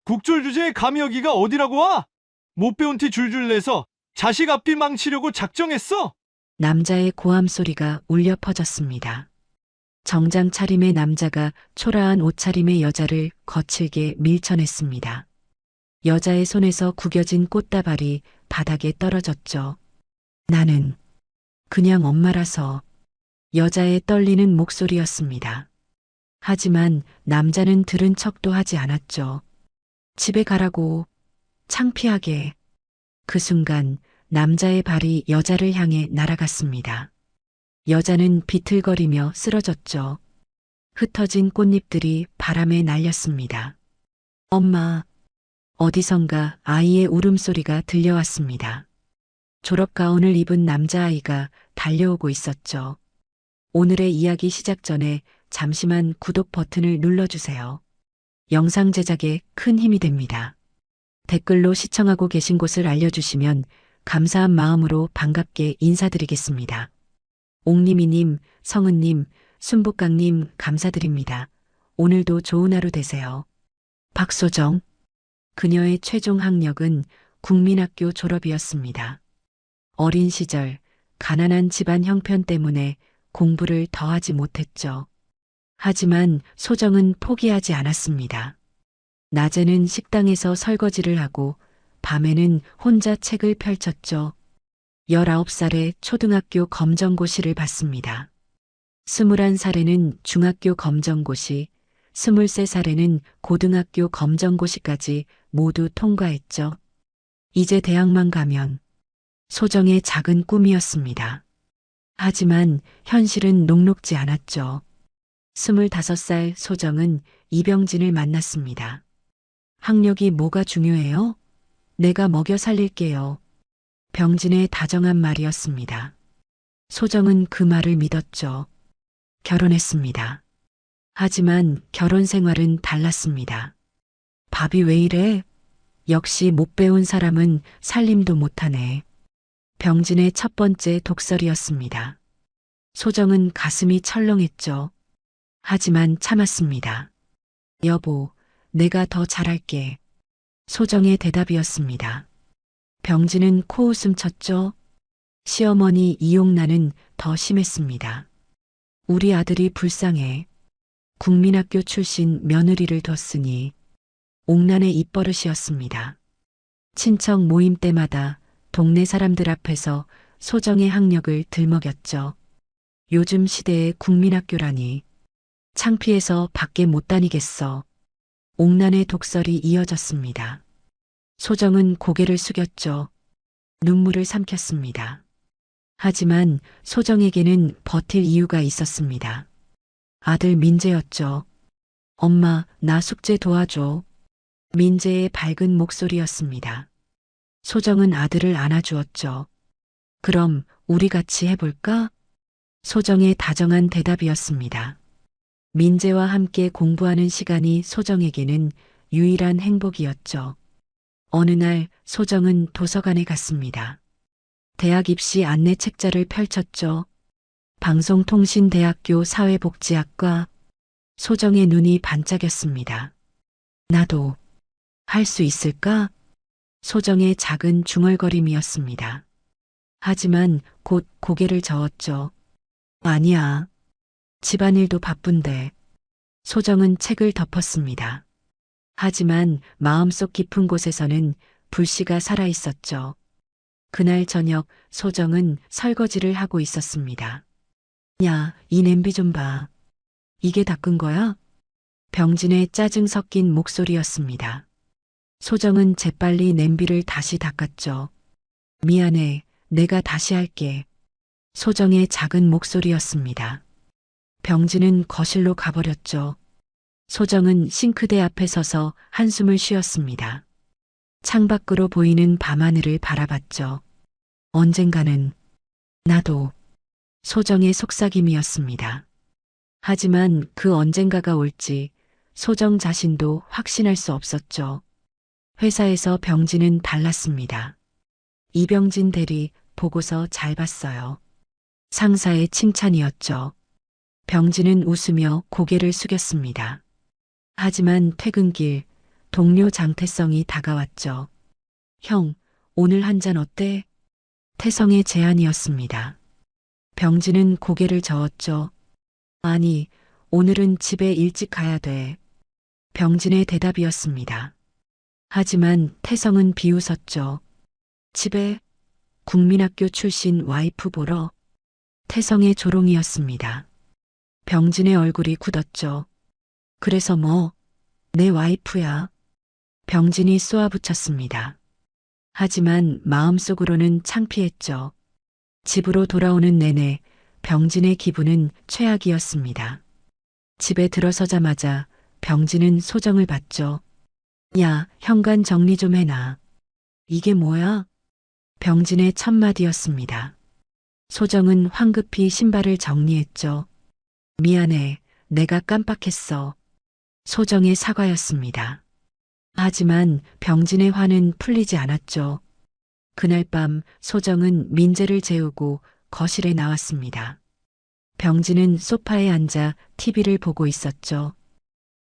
국졸 주제에 감히 여기가 어디라고 와? 못 배운 티 줄줄 내서 자식 앞뒤 망치려고 작정했어? 남자의 고함 소리가 울려 퍼졌습니다. 정장 차림의 남자가 초라한 옷차림의 여자를 거칠게 밀쳐냈습니다. 여자의 손에서 구겨진 꽃다발이 바닥에 떨어졌죠. 나는 그냥 엄마라서. 여자의 떨리는 목소리였습니다. 하지만 남자는 들은 척도 하지 않았죠. 집에 가라고. 창피하게. 그 순간 남자의 발이 여자를 향해 날아갔습니다. 여자는 비틀거리며 쓰러졌죠. 흩어진 꽃잎들이 바람에 날렸습니다. 엄마. 어디선가 아이의 울음소리가 들려왔습니다. 졸업가운을 입은 남자아이가 달려오고 있었죠. 오늘의 이야기 시작 전에 잠시만 구독 버튼을 눌러주세요. 영상 제작에 큰 힘이 됩니다. 댓글로 시청하고 계신 곳을 알려주시면 감사한 마음으로 반갑게 인사드리겠습니다. 옥님이님, 성은님, 순북강님 감사드립니다. 오늘도 좋은 하루 되세요. 박소정. 그녀의 최종 학력은 국민학교 졸업이었습니다. 어린 시절 가난한 집안 형편 때문에 공부를 더하지 못했죠. 하지만 소정은 포기하지 않았습니다. 낮에는 식당에서 설거지를 하고 밤에는 혼자 책을 펼쳤죠. 19살에 초등학교 검정고시를 봤습니다. 21살에는 중학교 검정고시, 23살에는 고등학교 검정고시까지 모두 통과했죠. 이제 대학만 가면 소정의 작은 꿈이었습니다. 하지만 현실은 녹록지 않았죠. 25살 소정은 이병진을 만났습니다. 학력이 뭐가 중요해요? 내가 먹여 살릴게요. 병진의 다정한 말이었습니다. 소정은 그 말을 믿었죠. 결혼했습니다. 하지만 결혼 생활은 달랐습니다. 밥이 왜 이래? 역시 못 배운 사람은 살림도 못하네. 병진의 첫 번째 독설이었습니다. 소정은 가슴이 철렁했죠. 하지만 참았습니다. 여보, 내가 더 잘할게. 소정의 대답이었습니다. 병진은 코웃음 쳤죠. 시어머니 이용란은 더 심했습니다. 우리 아들이 불쌍해. 국민학교 출신 며느리를 뒀으니. 옥란의 입버릇이었습니다. 친척 모임 때마다 동네 사람들 앞에서 소정의 학력을 들먹였죠. 요즘 시대의 국민학교라니. 창피해서 밖에 못 다니겠어. 옥란의 독설이 이어졌습니다. 소정은 고개를 숙였죠. 눈물을 삼켰습니다. 하지만 소정에게는 버틸 이유가 있었습니다. 아들 민재였죠. 엄마, 나 숙제 도와줘. 민재의 밝은 목소리였습니다. 소정은 아들을 안아주었죠. 그럼 우리 같이 해볼까? 소정의 다정한 대답이었습니다. 민재와 함께 공부하는 시간이 소정에게는 유일한 행복이었죠. 어느 날 소정은 도서관에 갔습니다. 대학 입시 안내 책자를 펼쳤죠. 방송통신대학교 사회복지학과. 소정의 눈이 반짝였습니다. 나도 할 수 있을까? 소정의 작은 중얼거림이었습니다. 하지만 곧 고개를 저었죠. 아니야. 집안일도 바쁜데. 소정은 책을 덮었습니다. 하지만 마음속 깊은 곳에서는 불씨가 살아있었죠. 그날 저녁 소정은 설거지를 하고 있었습니다. 야, 이 냄비 좀 봐. 이게 닦은 거야? 병진의 짜증 섞인 목소리였습니다. 소정은 재빨리 냄비를 다시 닦았죠. 미안해, 내가 다시 할게. 소정의 작은 목소리였습니다. 병진은 거실로 가버렸죠. 소정은 싱크대 앞에 서서 한숨을 쉬었습니다. 창밖으로 보이는 밤하늘을 바라봤죠. 언젠가는 나도. 소정의 속삭임이었습니다. 하지만 그 언젠가가 올지 소정 자신도 확신할 수 없었죠. 회사에서 병진은 달랐습니다. 이병진 대리 보고서 잘 봤어요. 상사의 칭찬이었죠. 병진은 웃으며 고개를 숙였습니다. 하지만 퇴근길 동료 장태성이 다가왔죠. 형, 오늘 한 잔 어때? 태성의 제안이었습니다. 병진은 고개를 저었죠. 아니, 오늘은 집에 일찍 가야 돼. 병진의 대답이었습니다. 하지만 태성은 비웃었죠. 집에 국민학교 출신 와이프 보러. 태성의 조롱이었습니다. 병진의 얼굴이 굳었죠. 그래서 뭐, 내 와이프야. 병진이 쏘아붙였습니다. 하지만 마음속으로는 창피했죠. 집으로 돌아오는 내내 병진의 기분은 최악이었습니다. 집에 들어서자마자 병진은 소정을 봤죠. 야, 현관 정리 좀 해놔. 이게 뭐야? 병진의 첫마디였습니다. 소정은 황급히 신발을 정리했죠. 미안해, 내가 깜빡했어. 소정의 사과였습니다. 하지만 병진의 화는 풀리지 않았죠. 그날 밤 소정은 민재를 재우고 거실에 나왔습니다. 병진은 소파에 앉아 TV를 보고 있었죠.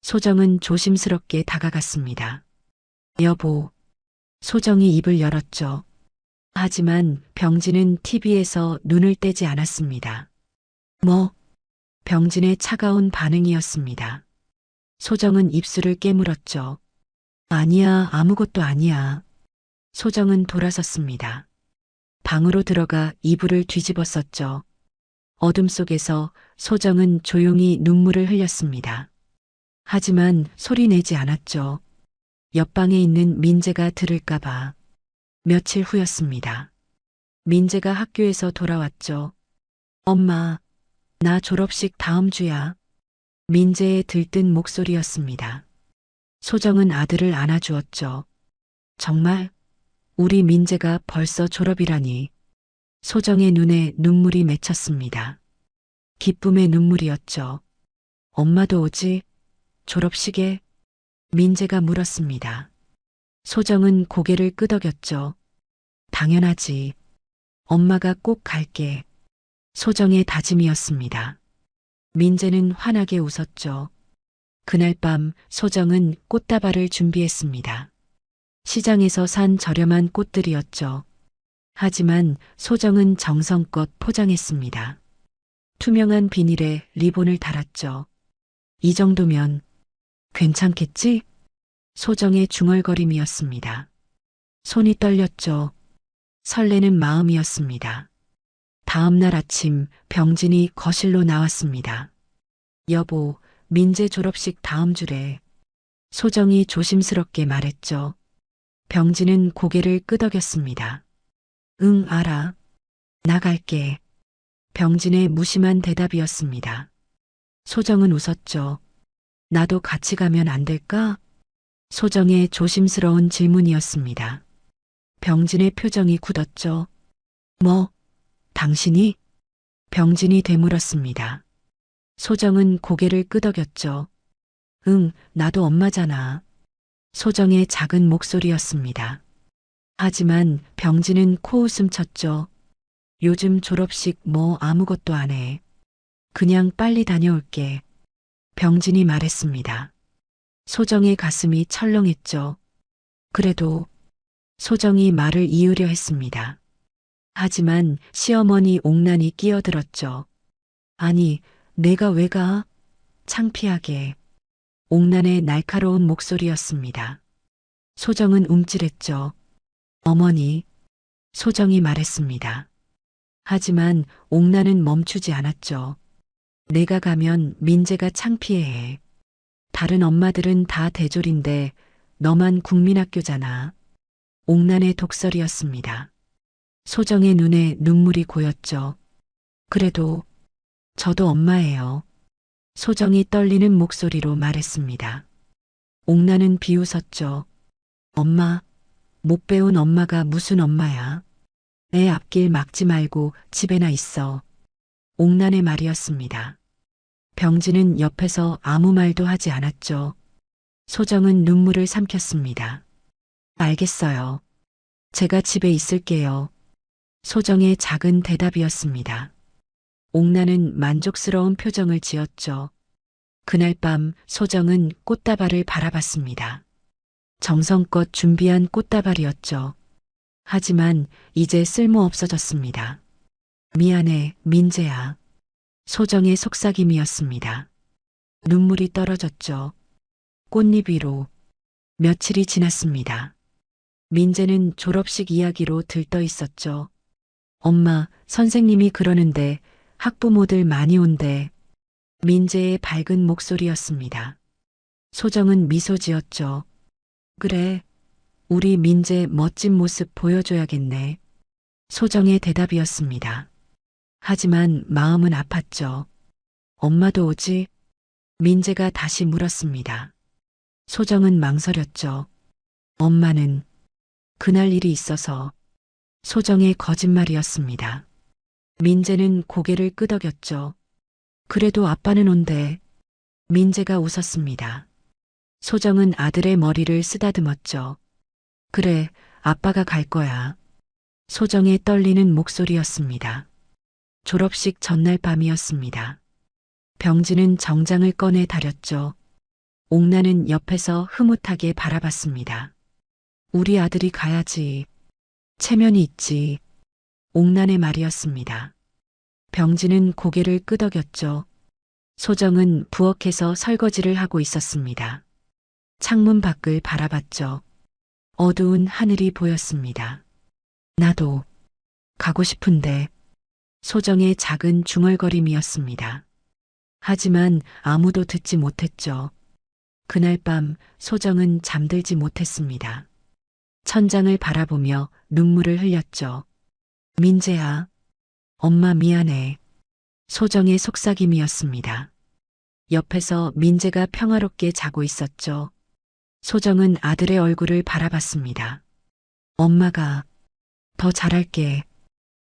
소정은 조심스럽게 다가갔습니다. 여보. 소정이 입을 열었죠. 하지만 병진은 TV에서 눈을 떼지 않았습니다. 뭐? 병진의 차가운 반응이었습니다. 소정은 입술을 깨물었죠. 아니야, 아무것도 아니야. 소정은 돌아섰습니다. 방으로 들어가 이불을 뒤집었었죠. 어둠 속에서 소정은 조용히 눈물을 흘렸습니다. 하지만 소리 내지 않았죠. 옆방에 있는 민재가 들을까봐. 며칠 후였습니다. 민재가 학교에서 돌아왔죠. 엄마, 나 졸업식 다음 주야. 민재의 들뜬 목소리였습니다. 소정은 아들을 안아주었죠. 정말? 우리 민재가 벌써 졸업이라니. 소정의 눈에 눈물이 맺혔습니다. 기쁨의 눈물이었죠. 엄마도 오지? 졸업식에? 민재가 물었습니다. 소정은 고개를 끄덕였죠. 당연하지. 엄마가 꼭 갈게. 소정의 다짐이었습니다. 민재는 환하게 웃었죠. 그날 밤 소정은 꽃다발을 준비했습니다. 시장에서 산 저렴한 꽃들이었죠. 하지만 소정은 정성껏 포장했습니다. 투명한 비닐에 리본을 달았죠. 이 정도면 괜찮겠지? 소정의 중얼거림이었습니다. 손이 떨렸죠. 설레는 마음이었습니다. 다음 날 아침 병진이 거실로 나왔습니다. 여보, 민재 졸업식 다음 주래. 소정이 조심스럽게 말했죠. 병진은 고개를 끄덕였습니다. 응, 알아. 나갈게. 병진의 무심한 대답이었습니다. 소정은 웃었죠. 나도 같이 가면 안 될까? 소정의 조심스러운 질문이었습니다. 병진의 표정이 굳었죠. 뭐, 당신이? 병진이 되물었습니다. 소정은 고개를 끄덕였죠. 응, 나도 엄마잖아. 소정의 작은 목소리였습니다. 하지만 병진은 코웃음 쳤죠. 요즘 졸업식 뭐 아무것도 안 해. 그냥 빨리 다녀올게. 병진이 말했습니다. 소정의 가슴이 철렁했죠. 그래도 소정이 말을 이으려 했습니다. 하지만 시어머니 옥란이 끼어들었죠. 아니, 내가 왜 가? 창피하게. 옥란의 날카로운 목소리였습니다. 소정은 움찔했죠. 어머니, 소정이 말했습니다. 하지만 옥란은 멈추지 않았죠. 내가 가면 민재가 창피해해. 다른 엄마들은 다 대졸인데 너만 국민학교잖아. 옥란의 독설이었습니다. 소정의 눈에 눈물이 고였죠. 그래도 저도 엄마예요. 소정이 떨리는 목소리로 말했습니다. 옥란은 비웃었죠. 엄마, 못 배운 엄마가 무슨 엄마야. 애 앞길 막지 말고 집에나 있어. 옥란의 말이었습니다. 병진은 옆에서 아무 말도 하지 않았죠. 소정은 눈물을 삼켰습니다. 알겠어요. 제가 집에 있을게요. 소정의 작은 대답이었습니다. 옥란은 만족스러운 표정을 지었죠. 그날 밤 소정은 꽃다발을 바라봤습니다. 정성껏 준비한 꽃다발이었죠. 하지만 이제 쓸모 없어졌습니다. 미안해, 민재야. 소정의 속삭임이었습니다. 눈물이 떨어졌죠. 꽃잎 위로. 며칠이 지났습니다. 민재는 졸업식 이야기로 들떠 있었죠. 엄마, 선생님이 그러는데 학부모들 많이 온대. 민재의 밝은 목소리였습니다. 소정은 미소 지었죠. 그래, 우리 민재 멋진 모습 보여줘야겠네. 소정의 대답이었습니다. 하지만 마음은 아팠죠. 엄마도 오지? 민재가 다시 물었습니다. 소정은 망설였죠. 엄마는 그날 일이 있어서. 소정의 거짓말이었습니다. 민재는 고개를 끄덕였죠. 그래도 아빠는 온대. 민재가 웃었습니다. 소정은 아들의 머리를 쓰다듬었죠. 그래, 아빠가 갈 거야. 소정의 떨리는 목소리였습니다. 졸업식 전날 밤이었습니다. 병진은 정장을 꺼내 다렸죠. 옥나는 옆에서 흐뭇하게 바라봤습니다. 우리 아들이 가야지. 체면이 있지. 옥난의 말이었습니다. 병진은 고개를 끄덕였죠. 소정은 부엌에서 설거지를 하고 있었습니다. 창문 밖을 바라봤죠. 어두운 하늘이 보였습니다. 나도 가고 싶은데. 소정의 작은 중얼거림이었습니다. 하지만 아무도 듣지 못했죠. 그날 밤 소정은 잠들지 못했습니다. 천장을 바라보며 눈물을 흘렸죠. 민재야, 엄마 미안해. 소정의 속삭임이었습니다. 옆에서 민재가 평화롭게 자고 있었죠. 소정은 아들의 얼굴을 바라봤습니다. 엄마가 더 잘할게.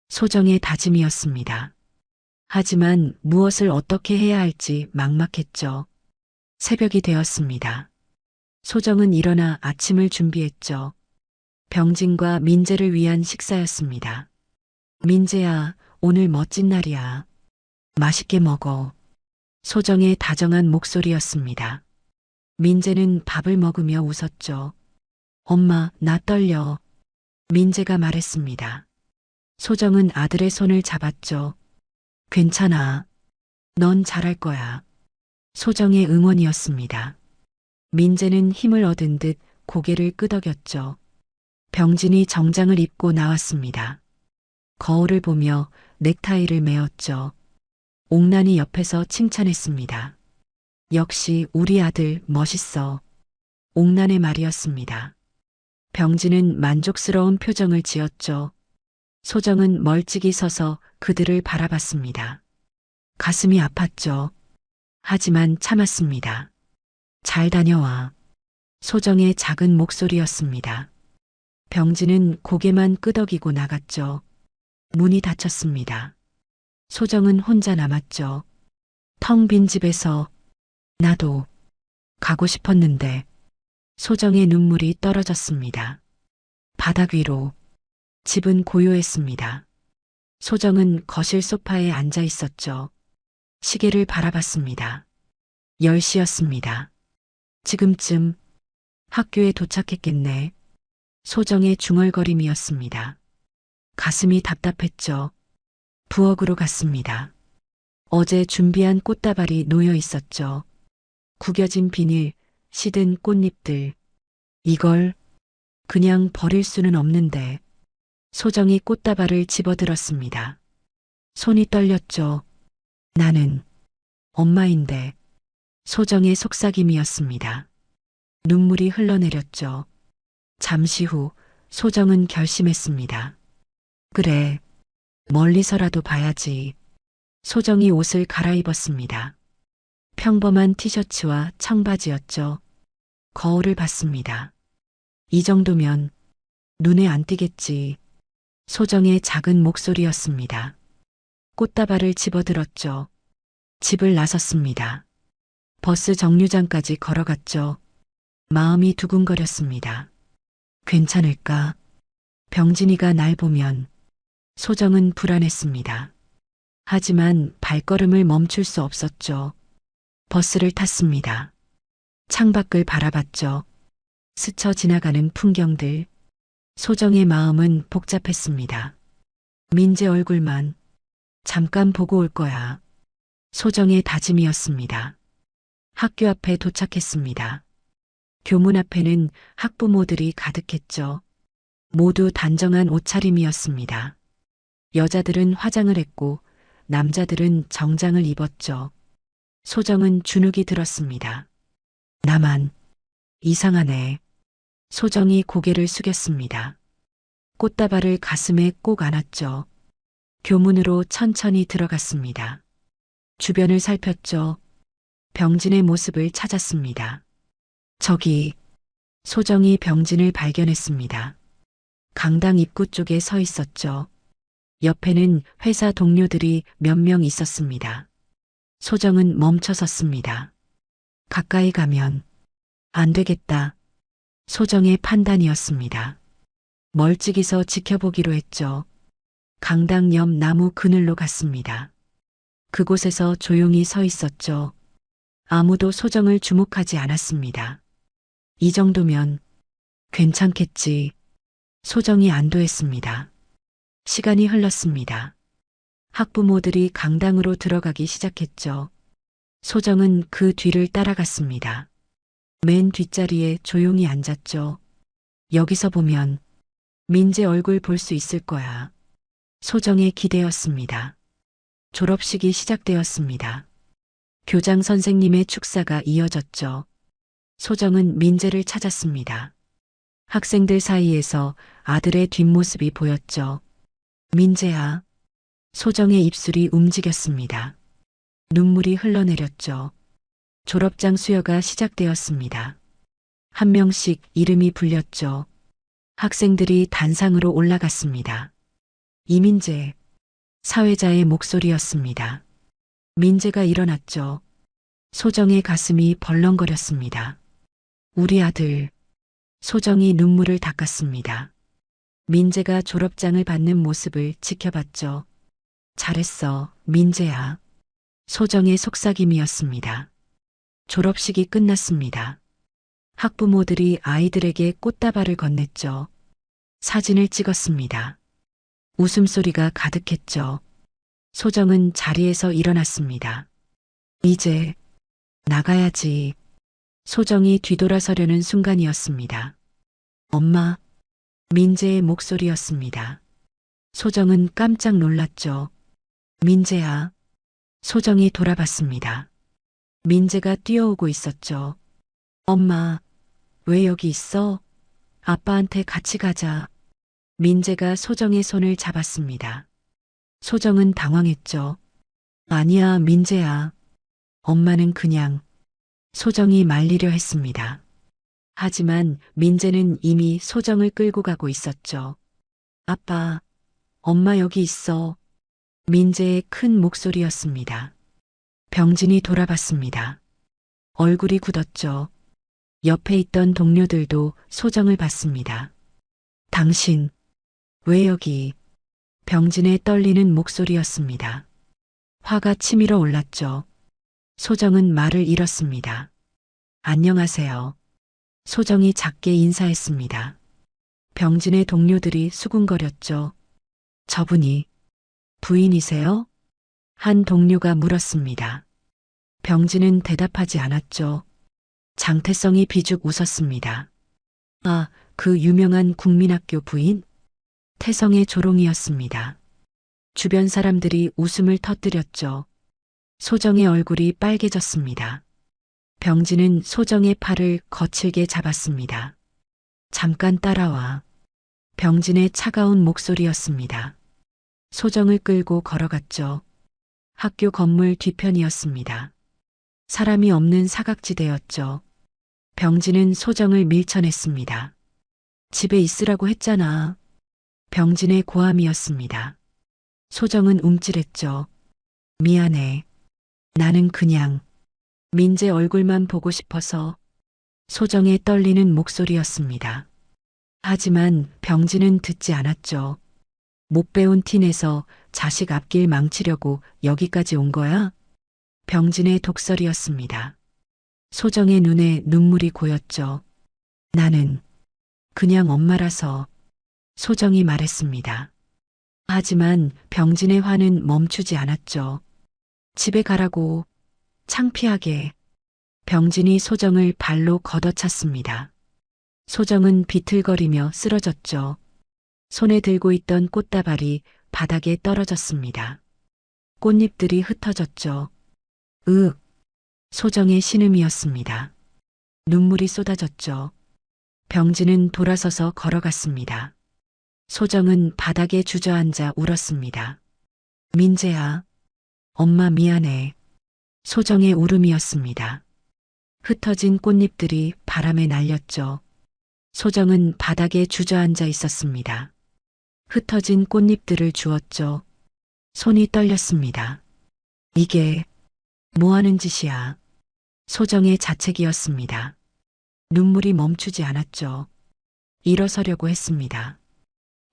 소정의 다짐이었습니다. 하지만 무엇을 어떻게 해야 할지 막막했죠. 새벽이 되었습니다. 소정은 일어나 아침을 준비했죠. 병진과 민재를 위한 식사였습니다. 민재야, 오늘 멋진 날이야. 맛있게 먹어. 소정의 다정한 목소리였습니다. 민재는 밥을 먹으며 웃었죠. 엄마, 나 떨려. 민재가 말했습니다. 소정은 아들의 손을 잡았죠. 괜찮아. 넌 잘할 거야. 소정의 응원이었습니다. 민재는 힘을 얻은 듯 고개를 끄덕였죠. 병진이 정장을 입고 나왔습니다. 거울을 보며 넥타이를 메었죠. 옥난이 옆에서 칭찬했습니다. 역시 우리 아들 멋있어. 옥난의 말이었습니다. 병진은 만족스러운 표정을 지었죠. 소정은 멀찍이 서서 그들을 바라봤습니다. 가슴이 아팠죠. 하지만 참았습니다. 잘 다녀와. 소정의 작은 목소리였습니다. 병진은 고개만 끄덕이고 나갔죠. 문이 닫혔습니다. 소정은 혼자 남았죠. 텅 빈 집에서. 나도 가고 싶었는데. 소정의 눈물이 떨어졌습니다. 바닥 위로. 집은 고요했습니다. 소정은 거실 소파에 앉아 있었죠. 시계를 바라봤습니다. 10시였습니다. 지금쯤 학교에 도착했겠네. 소정의 중얼거림이었습니다. 가슴이 답답했죠. 부엌으로 갔습니다. 어제 준비한 꽃다발이 놓여 있었죠. 구겨진 비닐, 시든 꽃잎들. 이걸 그냥 버릴 수는 없는데. 소정이 꽃다발을 집어들었습니다. 손이 떨렸죠. 나는 엄마인데. 소정의 속삭임이었습니다. 눈물이 흘러내렸죠. 잠시 후 소정은 결심했습니다. 그래, 멀리서라도 봐야지. 소정이 옷을 갈아입었습니다. 평범한 티셔츠와 청바지였죠. 거울을 봤습니다. 이 정도면 눈에 안 띄겠지. 소정의 작은 목소리였습니다. 꽃다발을 집어들었죠. 집을 나섰습니다. 버스 정류장까지 걸어갔죠. 마음이 두근거렸습니다. 괜찮을까? 병진이가 날 보면. 소정은 불안했습니다. 하지만 발걸음을 멈출 수 없었죠. 버스를 탔습니다. 창밖을 바라봤죠. 스쳐 지나가는 풍경들. 소정의 마음은 복잡했습니다. 민재 얼굴만 잠깐 보고 올 거야. 소정의 다짐이었습니다. 학교 앞에 도착했습니다. 교문 앞에는 학부모들이 가득했죠. 모두 단정한 옷차림이었습니다. 여자들은 화장을 했고 남자들은 정장을 입었죠. 소정은 주눅이 들었습니다. 나만 이상하네. 소정이 고개를 숙였습니다. 꽃다발을 가슴에 꼭 안았죠. 교문으로 천천히 들어갔습니다. 주변을 살폈죠. 병진의 모습을 찾았습니다. 저기, 소정이 병진을 발견했습니다. 강당 입구 쪽에 서 있었죠. 옆에는 회사 동료들이 몇 명 있었습니다. 소정은 멈춰 섰습니다. 가까이 가면 안 되겠다. 소정의 판단이었습니다. 멀찍이서 지켜보기로 했죠. 강당 옆 나무 그늘로 갔습니다. 그곳에서 조용히 서 있었죠. 아무도 소정을 주목하지 않았습니다. 이 정도면 괜찮겠지. 소정이 안도했습니다. 시간이 흘렀습니다. 학부모들이 강당으로 들어가기 시작했죠. 소정은 그 뒤를 따라갔습니다. 맨 뒷자리에 조용히 앉았죠. 여기서 보면 민재 얼굴 볼 수 있을 거야. 소정의 기대였습니다. 졸업식이 시작되었습니다. 교장 선생님의 축사가 이어졌죠. 소정은 민재를 찾았습니다. 학생들 사이에서 아들의 뒷모습이 보였죠. 민재야. 소정의 입술이 움직였습니다. 눈물이 흘러내렸죠. 졸업장 수여가 시작되었습니다. 한 명씩 이름이 불렸죠. 학생들이 단상으로 올라갔습니다. 이민재, 사회자의 목소리였습니다. 민재가 일어났죠. 소정의 가슴이 벌렁거렸습니다. 우리 아들. 소정이 눈물을 닦았습니다. 민재가 졸업장을 받는 모습을 지켜봤죠. 잘했어, 민재야. 소정의 속삭임이었습니다. 졸업식이 끝났습니다. 학부모들이 아이들에게 꽃다발을 건넸죠. 사진을 찍었습니다. 웃음소리가 가득했죠. 소정은 자리에서 일어났습니다. 이제 나가야지. 소정이 뒤돌아서려는 순간이었습니다. 엄마. 민재의 목소리였습니다. 소정은 깜짝 놀랐죠. 민재야. 소정이 돌아봤습니다. 민재가 뛰어오고 있었죠. 엄마, 왜 여기 있어? 아빠한테 같이 가자. 민재가 소정의 손을 잡았습니다. 소정은 당황했죠. 아니야, 민재야. 엄마는 그냥. 소정이 말리려 했습니다. 하지만 민재는 이미 소정을 끌고 가고 있었죠. 아빠, 엄마 여기 있어. 민재의 큰 목소리였습니다. 병진이 돌아봤습니다. 얼굴이 굳었죠. 옆에 있던 동료들도 소정을 봤습니다. 당신, 왜 여기? 병진의 떨리는 목소리였습니다. 화가 치밀어 올랐죠. 소정은 말을 잃었습니다. 안녕하세요. 소정이 작게 인사했습니다. 병진의 동료들이 수군거렸죠. 저분이 부인이세요? 한 동료가 물었습니다. 병진은 대답하지 않았죠. 장태성이 비죽 웃었습니다. 아, 그 유명한 국민학교 부인? 태성의 조롱이었습니다. 주변 사람들이 웃음을 터뜨렸죠. 소정의 얼굴이 빨개졌습니다. 병진은 소정의 팔을 거칠게 잡았습니다. 잠깐 따라와. 병진의 차가운 목소리였습니다. 소정을 끌고 걸어갔죠. 학교 건물 뒤편이었습니다. 사람이 없는 사각지대였죠. 병진은 소정을 밀쳐냈습니다. 집에 있으라고 했잖아. 병진의 고함이었습니다. 소정은 움찔했죠. 미안해. 나는 그냥 민재 얼굴만 보고 싶어서. 소정의 떨리는 목소리였습니다. 하지만 병진은 듣지 않았죠. 못 배운 티 내서 자식 앞길 망치려고 여기까지 온 거야? 병진의 독설이었습니다. 소정의 눈에 눈물이 고였죠. 나는 그냥 엄마라서 소정이 말했습니다. 하지만 병진의 화는 멈추지 않았죠. 집에 가라고 창피하게 병진이 소정을 발로 걷어찼습니다. 소정은 비틀거리며 쓰러졌죠. 손에 들고 있던 꽃다발이 바닥에 떨어졌습니다. 꽃잎들이 흩어졌죠. 으윽, 소정의 신음이었습니다. 눈물이 쏟아졌죠. 병진은 돌아서서 걸어갔습니다. 소정은 바닥에 주저앉아 울었습니다. 민재야, 엄마 미안해. 소정의 울음이었습니다. 흩어진 꽃잎들이 바람에 날렸죠. 소정은 바닥에 주저앉아 있었습니다. 흩어진 꽃잎들을 주웠죠. 손이 떨렸습니다. 이게 뭐 하는 짓이야? 소정의 자책이었습니다. 눈물이 멈추지 않았죠. 일어서려고 했습니다.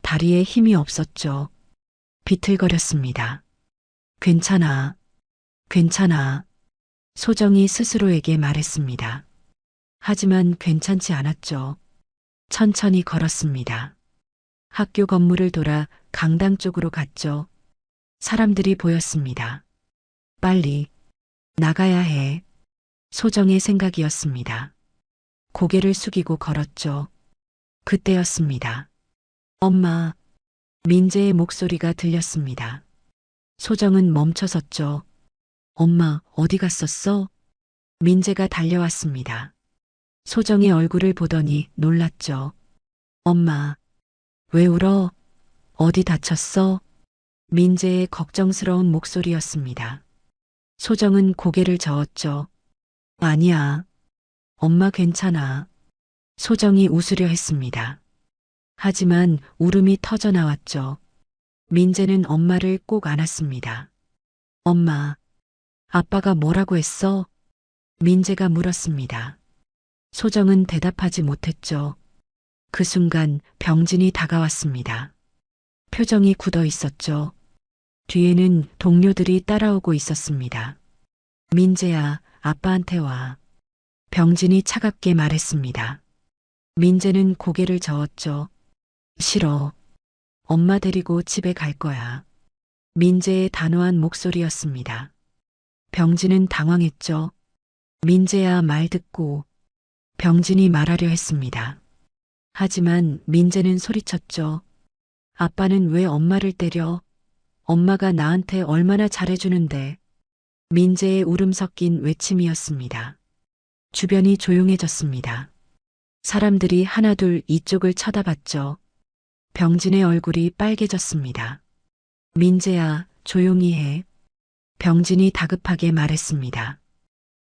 다리에 힘이 없었죠. 비틀거렸습니다. 괜찮아. 괜찮아. 소정이 스스로에게 말했습니다. 하지만 괜찮지 않았죠. 천천히 걸었습니다. 학교 건물을 돌아 강당 쪽으로 갔죠. 사람들이 보였습니다. 빨리 나가야 해. 소정의 생각이었습니다. 고개를 숙이고 걸었죠. 그때였습니다. 엄마, 민재의 목소리가 들렸습니다. 소정은 멈춰섰죠. 엄마, 어디 갔었어? 민재가 달려왔습니다. 소정의 얼굴을 보더니 놀랐죠. 엄마, 왜 울어? 어디 다쳤어? 민재의 걱정스러운 목소리였습니다. 소정은 고개를 저었죠. 아니야. 엄마 괜찮아. 소정이 웃으려 했습니다. 하지만 울음이 터져 나왔죠. 민재는 엄마를 꼭 안았습니다. 엄마, 아빠가 뭐라고 했어? 민재가 물었습니다. 소정은 대답하지 못했죠. 그 순간 병진이 다가왔습니다. 표정이 굳어 있었죠. 뒤에는 동료들이 따라오고 있었습니다. 민재야, 아빠한테 와. 병진이 차갑게 말했습니다. 민재는 고개를 저었죠. 싫어. 엄마 데리고 집에 갈 거야. 민재의 단호한 목소리였습니다. 병진은 당황했죠. 민재야 말 듣고 병진이 말하려 했습니다. 하지만 민재는 소리쳤죠. 아빠는 왜 엄마를 때려? 엄마가 나한테 얼마나 잘해주는데. 민재의 울음 섞인 외침이었습니다. 주변이 조용해졌습니다. 사람들이 하나둘 이쪽을 쳐다봤죠. 병진의 얼굴이 빨개졌습니다. 민재야, 조용히 해. 병진이 다급하게 말했습니다.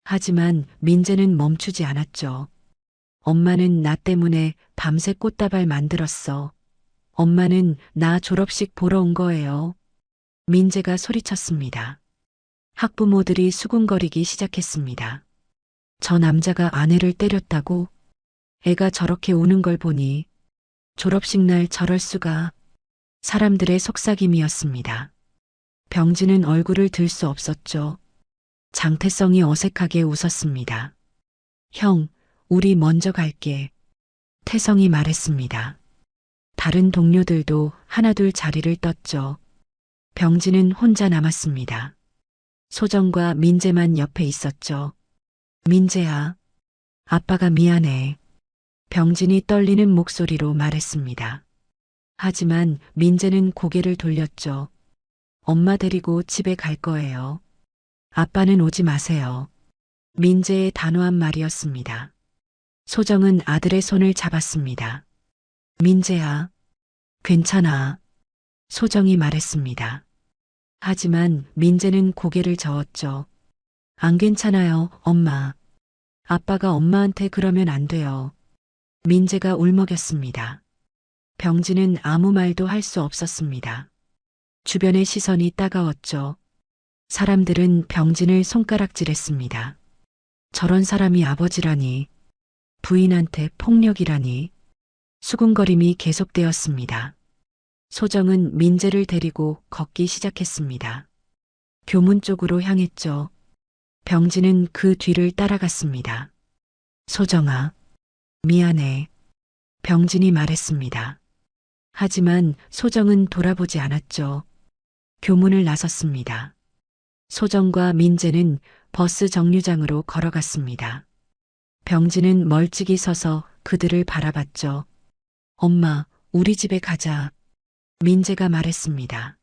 하지만 민재는 멈추지 않았죠. 엄마는 나 때문에 밤새 꽃다발 만들었어. 엄마는 나 졸업식 보러 온 거예요. 민재가 소리쳤습니다. 학부모들이 수군거리기 시작했습니다. 저 남자가 아내를 때렸다고? 애가 저렇게 우는 걸 보니 졸업식 날 저럴 수가. 사람들의 속삭임이었습니다. 병진은 얼굴을 들 수 없었죠. 장태성이 어색하게 웃었습니다. 형, 우리 먼저 갈게. 태성이 말했습니다. 다른 동료들도 하나둘 자리를 떴죠. 병진은 혼자 남았습니다. 소정과 민재만 옆에 있었죠. 민재야, 아빠가 미안해. 병진이 떨리는 목소리로 말했습니다. 하지만 민재는 고개를 돌렸죠. 엄마 데리고 집에 갈 거예요. 아빠는 오지 마세요. 민재의 단호한 말이었습니다. 소정은 아들의 손을 잡았습니다. 민재야, 괜찮아. 소정이 말했습니다. 하지만 민재는 고개를 저었죠. 안 괜찮아요, 엄마. 아빠가 엄마한테 그러면 안 돼요. 민재가 울먹였습니다. 병진은 아무 말도 할 수 없었습니다. 주변의 시선이 따가웠죠. 사람들은 병진을 손가락질했습니다. 저런 사람이 아버지라니, 부인한테 폭력이라니. 수군거림이 계속되었습니다. 소정은 민재를 데리고 걷기 시작했습니다. 교문 쪽으로 향했죠. 병진은 그 뒤를 따라갔습니다. 소정아, 미안해. 병진이 말했습니다. 하지만 소정은 돌아보지 않았죠. 교문을 나섰습니다. 소정과 민재는 버스 정류장으로 걸어갔습니다. 병진은 멀찍이 서서 그들을 바라봤죠. 엄마, 우리 집에 가자. 민재가 말했습니다.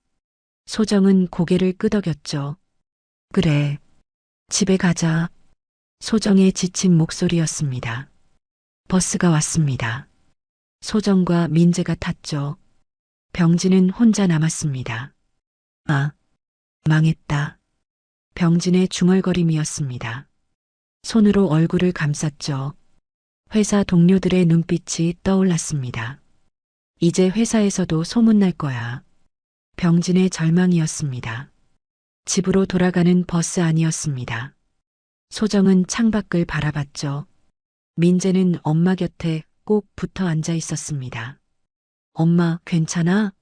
소정은 고개를 끄덕였죠. 그래, 집에 가자. 소정의 지친 목소리였습니다. 버스가 왔습니다. 소정과 민재가 탔죠. 병진은 혼자 남았습니다. 아, 망했다. 병진의 중얼거림이었습니다. 손으로 얼굴을 감쌌죠. 회사 동료들의 눈빛이 떠올랐습니다. 이제 회사에서도 소문날 거야. 병진의 절망이었습니다. 집으로 돌아가는 버스 안이었습니다. 소정은 창밖을 바라봤죠. 민재는 엄마 곁에 꼭 붙어 앉아 있었습니다. 엄마, 괜찮아?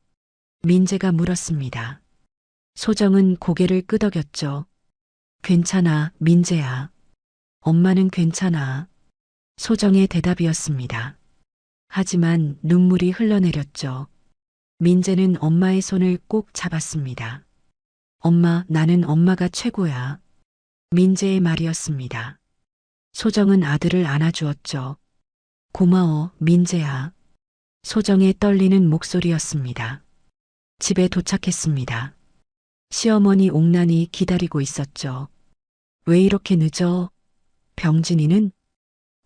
민재가 물었습니다. 소정은 고개를 끄덕였죠. 괜찮아, 민재야. 엄마는 괜찮아. 소정의 대답이었습니다. 하지만 눈물이 흘러내렸죠. 민재는 엄마의 손을 꼭 잡았습니다. 엄마, 나는 엄마가 최고야. 민재의 말이었습니다. 소정은 아들을 안아주었죠. 고마워, 민재야. 소정의 떨리는 목소리였습니다. 집에 도착했습니다. 시어머니 옥란이 기다리고 있었죠. 왜 이렇게 늦어? 병진이는?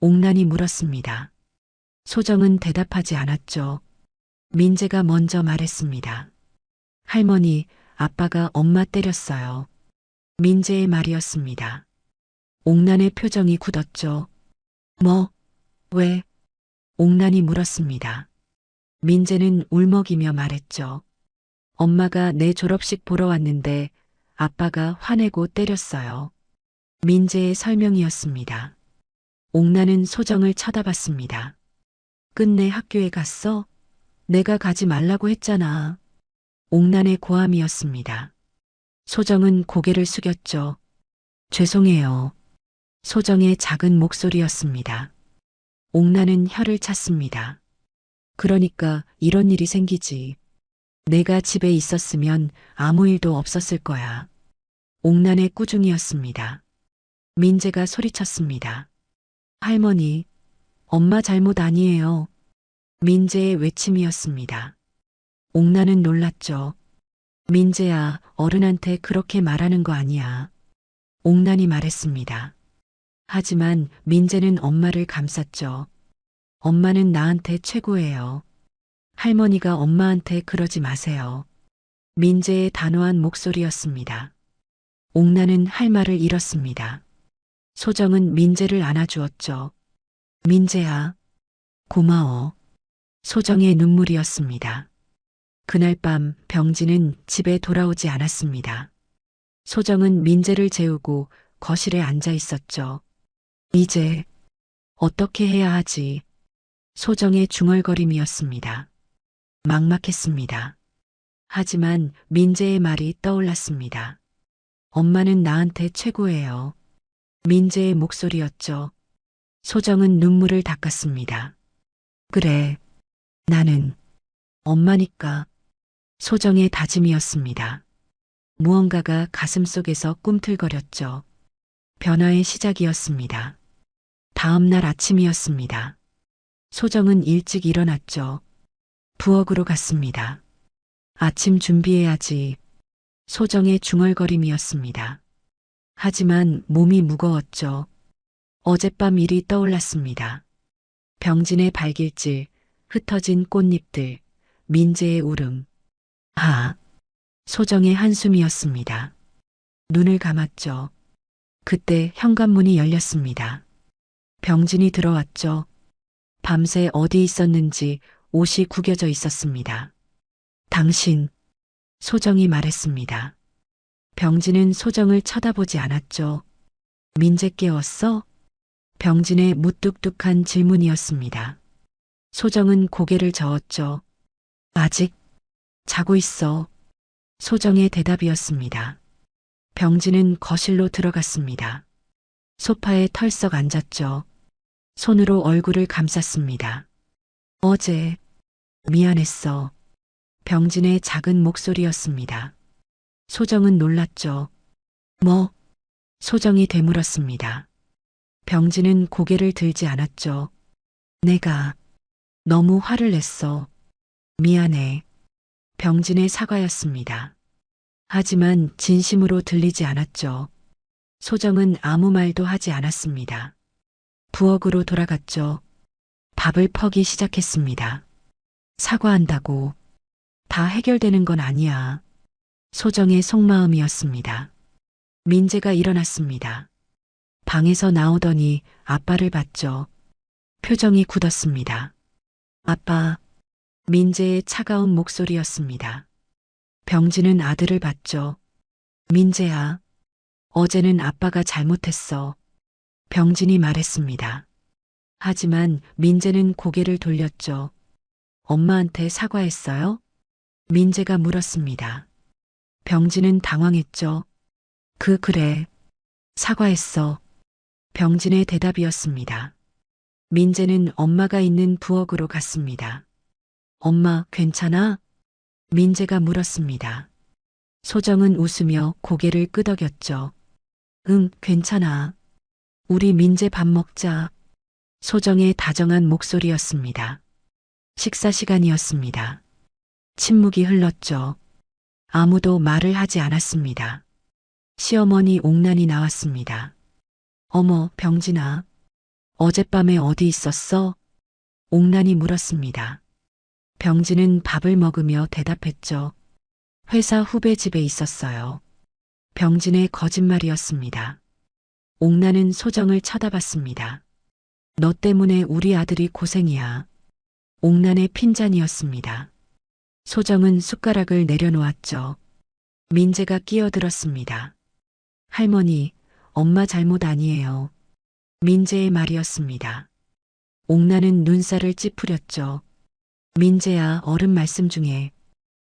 옥란이 물었습니다. 소정은 대답하지 않았죠. 민재가 먼저 말했습니다. 할머니, 아빠가 엄마 때렸어요. 민재의 말이었습니다. 옥란의 표정이 굳었죠. 뭐? 왜? 옥란이 물었습니다. 민재는 울먹이며 말했죠. 엄마가 내 졸업식 보러 왔는데 아빠가 화내고 때렸어요. 민재의 설명이었습니다. 옥란은 소정을 쳐다봤습니다. 끝내 학교에 갔어? 내가 가지 말라고 했잖아. 옥란의 고함이었습니다. 소정은 고개를 숙였죠. 죄송해요. 소정의 작은 목소리였습니다. 옥란은 혀를 찼습니다. 그러니까 이런 일이 생기지. 내가 집에 있었으면 아무 일도 없었을 거야. 옥란의 꾸중이었습니다. 민재가 소리쳤습니다. 할머니, 엄마 잘못 아니에요. 민재의 외침이었습니다. 옥란은 놀랐죠. 민재야, 어른한테 그렇게 말하는 거 아니야. 옥란이 말했습니다. 하지만 민재는 엄마를 감쌌죠. 엄마는 나한테 최고예요. 할머니가 엄마한테 그러지 마세요. 민재의 단호한 목소리였습니다. 옥란은 할 말을 잃었습니다. 소정은 민재를 안아주었죠. 민재야, 고마워. 소정의 눈물이었습니다. 그날 밤 병진은 집에 돌아오지 않았습니다. 소정은 민재를 재우고 거실에 앉아 있었죠. 이제 어떻게 해야 하지? 소정의 중얼거림이었습니다. 막막했습니다. 하지만 민재의 말이 떠올랐습니다. 엄마는 나한테 최고예요. 민재의 목소리였죠. 소정은 눈물을 닦았습니다. 그래, 나는 엄마니까. 소정의 다짐이었습니다. 무언가가 가슴속에서 꿈틀거렸죠. 변화의 시작이었습니다. 다음 날 아침이었습니다. 소정은 일찍 일어났죠. 부엌으로 갔습니다. 아침 준비해야지. 소정의 중얼거림이었습니다. 하지만 몸이 무거웠죠. 어젯밤 일이 떠올랐습니다. 병진의 발길질, 흩어진 꽃잎들, 민재의 울음. 아, 소정의 한숨이었습니다. 눈을 감았죠. 그때 현관문이 열렸습니다. 병진이 들어왔죠. 밤새 어디 있었는지 옷이 구겨져 있었습니다. 당신, 소정이 말했습니다. 병진은 소정을 쳐다보지 않았죠. 민재 깨웠어? 병진의 무뚝뚝한 질문이었습니다. 소정은 고개를 저었죠. 아직 자고 있어. 소정의 대답이었습니다. 병진은 거실로 들어갔습니다. 소파에 털썩 앉았죠. 손으로 얼굴을 감쌌습니다. 어제 미안했어. 병진의 작은 목소리였습니다. 소정은 놀랐죠. 뭐? 소정이 되물었습니다. 병진은 고개를 들지 않았죠. 내가 너무 화를 냈어. 미안해. 병진의 사과였습니다. 하지만 진심으로 들리지 않았죠. 소정은 아무 말도 하지 않았습니다. 부엌으로 돌아갔죠. 밥을 퍼기 시작했습니다. 사과한다고 다 해결되는 건 아니야. 소정의 속마음이었습니다. 민재가 일어났습니다. 방에서 나오더니 아빠를 봤죠. 표정이 굳었습니다. 아빠, 민재의 차가운 목소리였습니다. 병진은 아들을 봤죠. 민재야, 어제는 아빠가 잘못했어. 병진이 말했습니다. 하지만 민재는 고개를 돌렸죠. 엄마한테 사과했어요? 민재가 물었습니다. 병진은 당황했죠. 그래. 사과했어. 병진의 대답이었습니다. 민재는 엄마가 있는 부엌으로 갔습니다. 엄마, 괜찮아? 민재가 물었습니다. 소정은 웃으며 고개를 끄덕였죠. 응, 괜찮아. 우리 민재 밥 먹자. 소정의 다정한 목소리였습니다. 식사 시간이었습니다. 침묵이 흘렀죠. 아무도 말을 하지 않았습니다. 시어머니 옥란이 나왔습니다. 어머, 병진아. 어젯밤에 어디 있었어? 옥란이 물었습니다. 병진은 밥을 먹으며 대답했죠. 회사 후배 집에 있었어요. 병진의 거짓말이었습니다. 옥란은 소정을 쳐다봤습니다. 너 때문에 우리 아들이 고생이야. 옥란의 핀잔이었습니다. 소정은 숟가락을 내려놓았죠. 민재가 끼어들었습니다. 할머니, 엄마 잘못 아니에요. 민재의 말이었습니다. 옥란은 눈살을 찌푸렸죠. 민재야, 어른 말씀 중에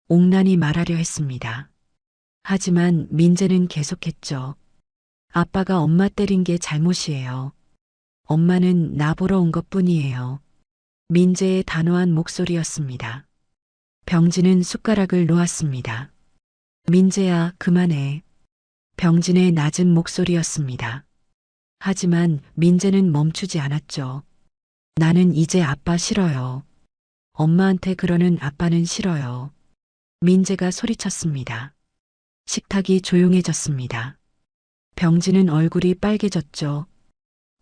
옥란이 말하려 했습니다. 하지만 민재는 계속했죠. 아빠가 엄마 때린 게 잘못이에요. 엄마는 나 보러 온 것뿐이에요. 민재의 단호한 목소리였습니다. 병진은 숟가락을 놓았습니다. 민재야, 그만해. 병진의 낮은 목소리였습니다. 하지만 민재는 멈추지 않았죠. 나는 이제 아빠 싫어요. 엄마한테 그러는 아빠는 싫어요. 민재가 소리쳤습니다. 식탁이 조용해졌습니다. 병진은 얼굴이 빨개졌죠.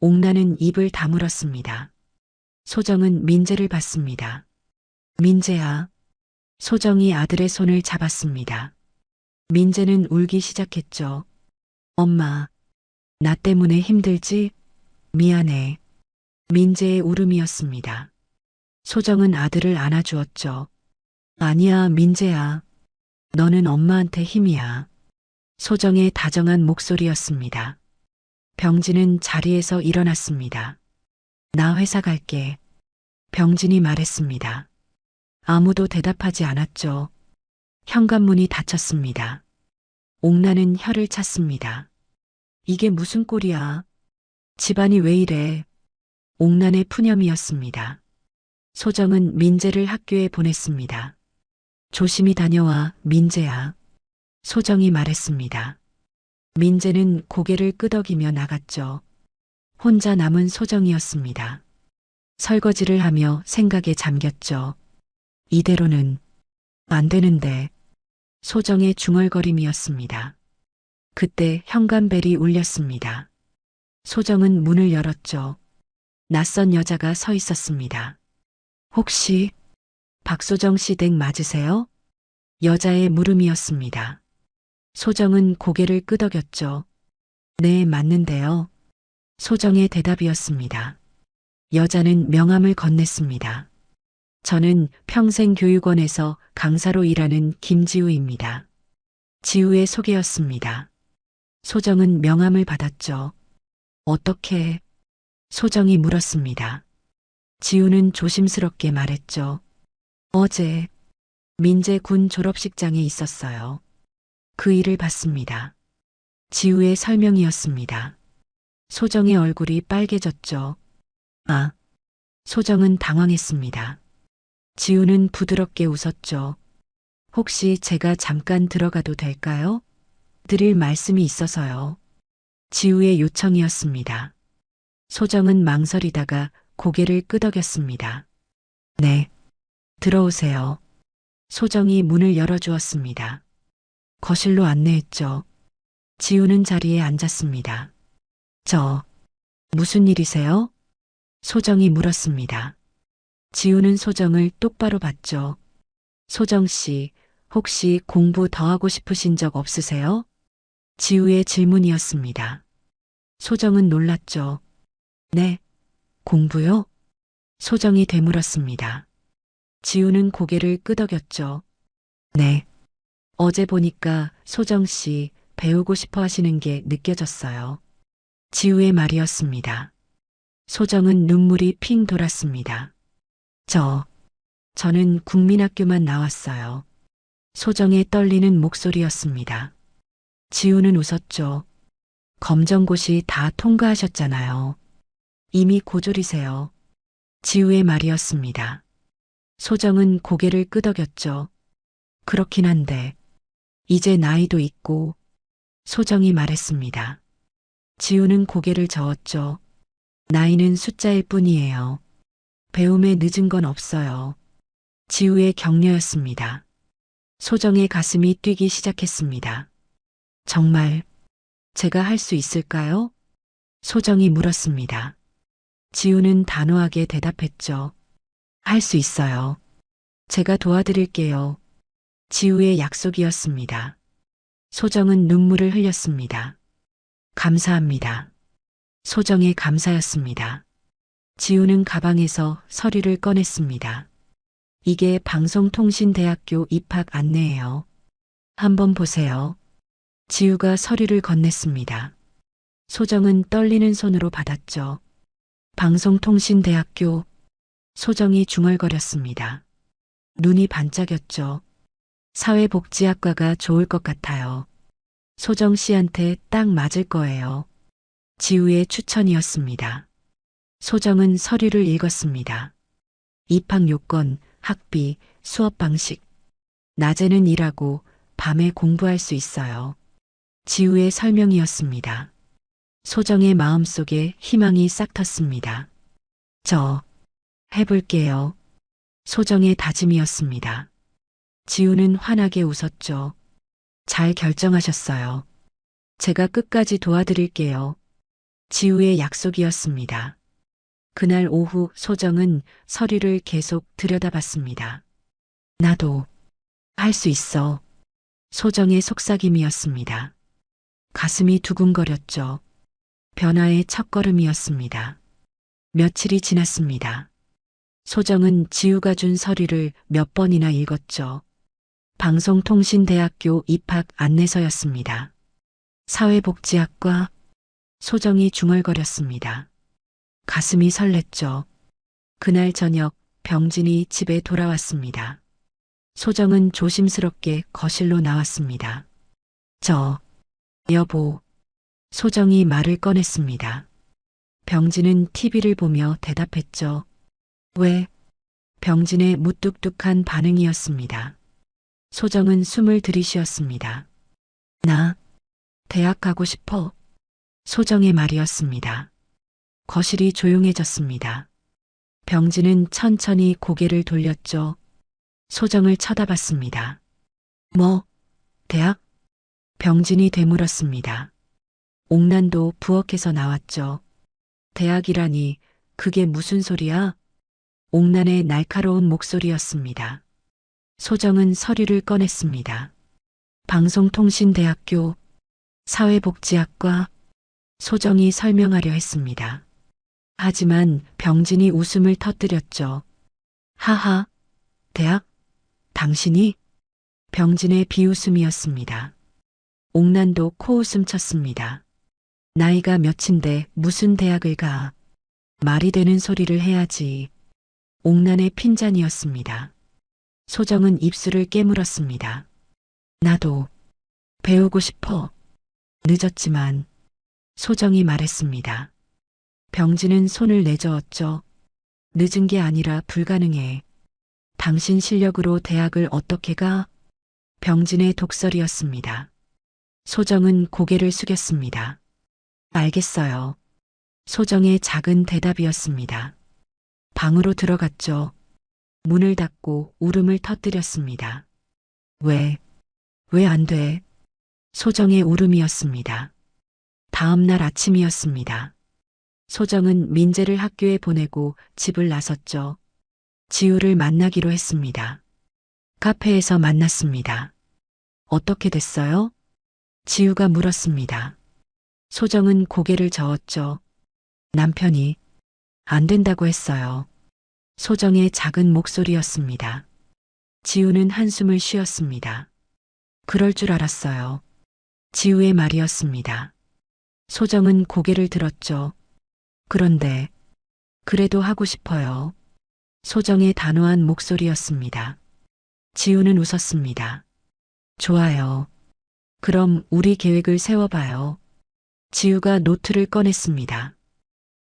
옥란은 입을 다물었습니다. 소정은 민재를 봤습니다. 민재야. 소정이 아들의 손을 잡았습니다. 민재는 울기 시작했죠. 엄마, 나 때문에 힘들지? 미안해. 민재의 울음이었습니다. 소정은 아들을 안아주었죠. 아니야, 민재야. 너는 엄마한테 힘이야. 소정의 다정한 목소리였습니다. 병진은 자리에서 일어났습니다. 나 회사 갈게. 병진이 말했습니다. 아무도 대답하지 않았죠. 현관문이 닫혔습니다. 옥란은 혀를 찼습니다. 이게 무슨 꼴이야? 집안이 왜 이래? 옥란의 푸념이었습니다. 소정은 민재를 학교에 보냈습니다. 조심히 다녀와, 민재야. 소정이 말했습니다. 민재는 고개를 끄덕이며 나갔죠. 혼자 남은 소정이었습니다. 설거지를 하며 생각에 잠겼죠. 이대로는 안 되는데. 소정의 중얼거림이었습니다. 그때 현관벨이 울렸습니다. 소정은 문을 열었죠. 낯선 여자가 서 있었습니다. 혹시 박소정 씨 댁 맞으세요? 여자의 물음이었습니다. 소정은 고개를 끄덕였죠. 네, 맞는데요. 소정의 대답이었습니다. 여자는 명함을 건넸습니다. 저는 평생교육원에서 강사로 일하는 김지우입니다. 지우의 소개였습니다. 소정은 명함을 받았죠. 어떻게? 소정이 물었습니다. 지우는 조심스럽게 말했죠. 어제 민재 군 졸업식장에 있었어요. 그 일을 봤습니다. 지우의 설명이었습니다. 소정의 얼굴이 빨개졌죠. 아, 소정은 당황했습니다. 지우는 부드럽게 웃었죠. 혹시 제가 잠깐 들어가도 될까요? 드릴 말씀이 있어서요. 지우의 요청이었습니다. 소정은 망설이다가 고개를 끄덕였습니다. 네, 들어오세요. 소정이 문을 열어주었습니다. 거실로 안내했죠. 지우는 자리에 앉았습니다. 무슨 일이세요? 소정이 물었습니다. 지우는 소정을 똑바로 봤죠. 소정 씨, 혹시 공부 더 하고 싶으신 적 없으세요? 지우의 질문이었습니다. 소정은 놀랐죠. 네, 공부요? 소정이 되물었습니다. 지우는 고개를 끄덕였죠. 네. 어제 보니까 소정 씨 배우고 싶어 하시는 게 느껴졌어요. 지우의 말이었습니다. 소정은 눈물이 핑 돌았습니다. 저는 국민학교만 나왔어요. 소정의 떨리는 목소리였습니다. 지우는 웃었죠. 검정고시 다 통과하셨잖아요. 이미 고졸이세요. 지우의 말이었습니다. 소정은 고개를 끄덕였죠. 그렇긴 한데, 이제 나이도 있고, 소정이 말했습니다. 지우는 고개를 저었죠. 나이는 숫자일 뿐이에요. 배움에 늦은 건 없어요. 지우의 격려였습니다. 소정의 가슴이 뛰기 시작했습니다. 정말 제가 할 수 있을까요? 소정이 물었습니다. 지우는 단호하게 대답했죠. 할 수 있어요. 제가 도와드릴게요. 지우의 약속이었습니다. 소정은 눈물을 흘렸습니다. 감사합니다. 소정의 감사였습니다. 지우는 가방에서 서류를 꺼냈습니다. 이게 방송통신대학교 입학 안내예요. 한번 보세요. 지우가 서류를 건넸습니다. 소정은 떨리는 손으로 받았죠. 방송통신대학교. 소정이 중얼거렸습니다. 눈이 반짝였죠. 사회복지학과가 좋을 것 같아요. 소정 씨한테 딱 맞을 거예요. 지우의 추천이었습니다. 소정은 서류를 읽었습니다. 입학 요건, 학비, 수업 방식. 낮에는 일하고 밤에 공부할 수 있어요. 지우의 설명이었습니다. 소정의 마음속에 희망이 싹 텄습니다. 해볼게요. 소정의 다짐이었습니다. 지우는 환하게 웃었죠. 잘 결정하셨어요. 제가 끝까지 도와드릴게요. 지우의 약속이었습니다. 그날 오후 소정은 서류를 계속 들여다봤습니다. 나도 할 수 있어. 소정의 속삭임이었습니다. 가슴이 두근거렸죠. 변화의 첫걸음이었습니다. 며칠이 지났습니다. 소정은 지우가 준 서류를 몇 번이나 읽었죠. 방송통신대학교 입학 안내서였습니다. 사회복지학과. 소정이 중얼거렸습니다. 가슴이 설렜죠. 그날 저녁 병진이 집에 돌아왔습니다. 소정은 조심스럽게 거실로 나왔습니다. 여보. 소정이 말을 꺼냈습니다. 병진은 TV를 보며 대답했죠. 왜? 병진의 무뚝뚝한 반응이었습니다. 소정은 숨을 들이쉬었습니다. 나 대학 가고 싶어. 소정의 말이었습니다. 거실이 조용해졌습니다. 병진은 천천히 고개를 돌렸죠. 소정을 쳐다봤습니다. 대학? 병진이 되물었습니다. 옥난도 부엌에서 나왔죠. 대학이라니 그게 무슨 소리야? 옥난의 날카로운 목소리였습니다. 소정은 서류를 꺼냈습니다. 방송통신대학교 사회복지학과. 소정이 설명하려 했습니다. 하지만 병진이 웃음을 터뜨렸죠. 하하, 대학? 당신이? 병진의 비웃음이었습니다. 옥난도 코웃음 쳤습니다. 나이가 몇인데 무슨 대학을 가. 말이 되는 소리를 해야지. 옥난의 핀잔이었습니다. 소정은 입술을 깨물었습니다. 나도 배우고 싶어. 늦었지만 소정이 말했습니다. 병진은 손을 내저었죠. 늦은 게 아니라 불가능해. 당신 실력으로 대학을 어떻게 가? 병진의 독설이었습니다. 소정은 고개를 숙였습니다. 알겠어요. 소정의 작은 대답이었습니다. 방으로 들어갔죠. 문을 닫고 울음을 터뜨렸습니다. 왜 안 돼? 소정의 울음이었습니다. 다음 날 아침이었습니다. 소정은 민재를 학교에 보내고 집을 나섰죠. 지우를 만나기로 했습니다. 카페에서 만났습니다. 어떻게 됐어요? 지우가 물었습니다. 소정은 고개를 저었죠. 남편이 안 된다고 했어요. 소정의 작은 목소리였습니다. 지우는 한숨을 쉬었습니다. 그럴 줄 알았어요. 지우의 말이었습니다. 소정은 고개를 들었죠. 그런데 그래도 하고 싶어요. 소정의 단호한 목소리였습니다. 지우는 웃었습니다. 좋아요. 그럼 우리 계획을 세워봐요. 지우가 노트를 꺼냈습니다.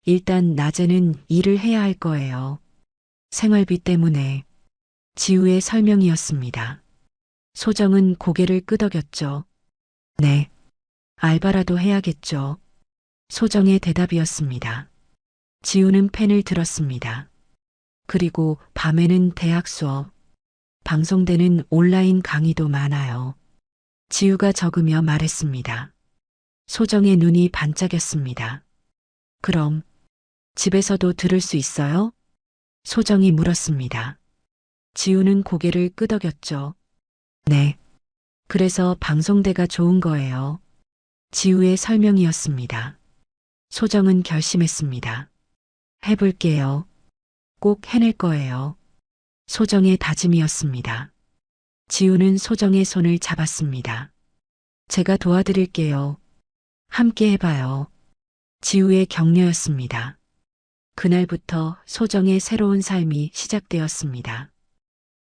일단 낮에는 일을 해야 할 거예요. 생활비 때문에. 지우의 설명이었습니다. 소정은 고개를 끄덕였죠. 네. 알바라도 해야겠죠. 소정의 대답이었습니다. 지우는 펜을 들었습니다. 그리고 밤에는 대학 수업, 방송되는 온라인 강의도 많아요. 지우가 적으며 말했습니다. 소정의 눈이 반짝였습니다. 그럼 집에서도 들을 수 있어요? 소정이 물었습니다. 지우는 고개를 끄덕였죠. 네. 그래서 방송대가 좋은 거예요. 지우의 설명이었습니다. 소정은 결심했습니다. 해볼게요. 꼭 해낼 거예요. 소정의 다짐이었습니다. 지우는 소정의 손을 잡았습니다. 제가 도와드릴게요. 함께 해봐요. 지우의 격려였습니다. 그날부터 소정의 새로운 삶이 시작되었습니다.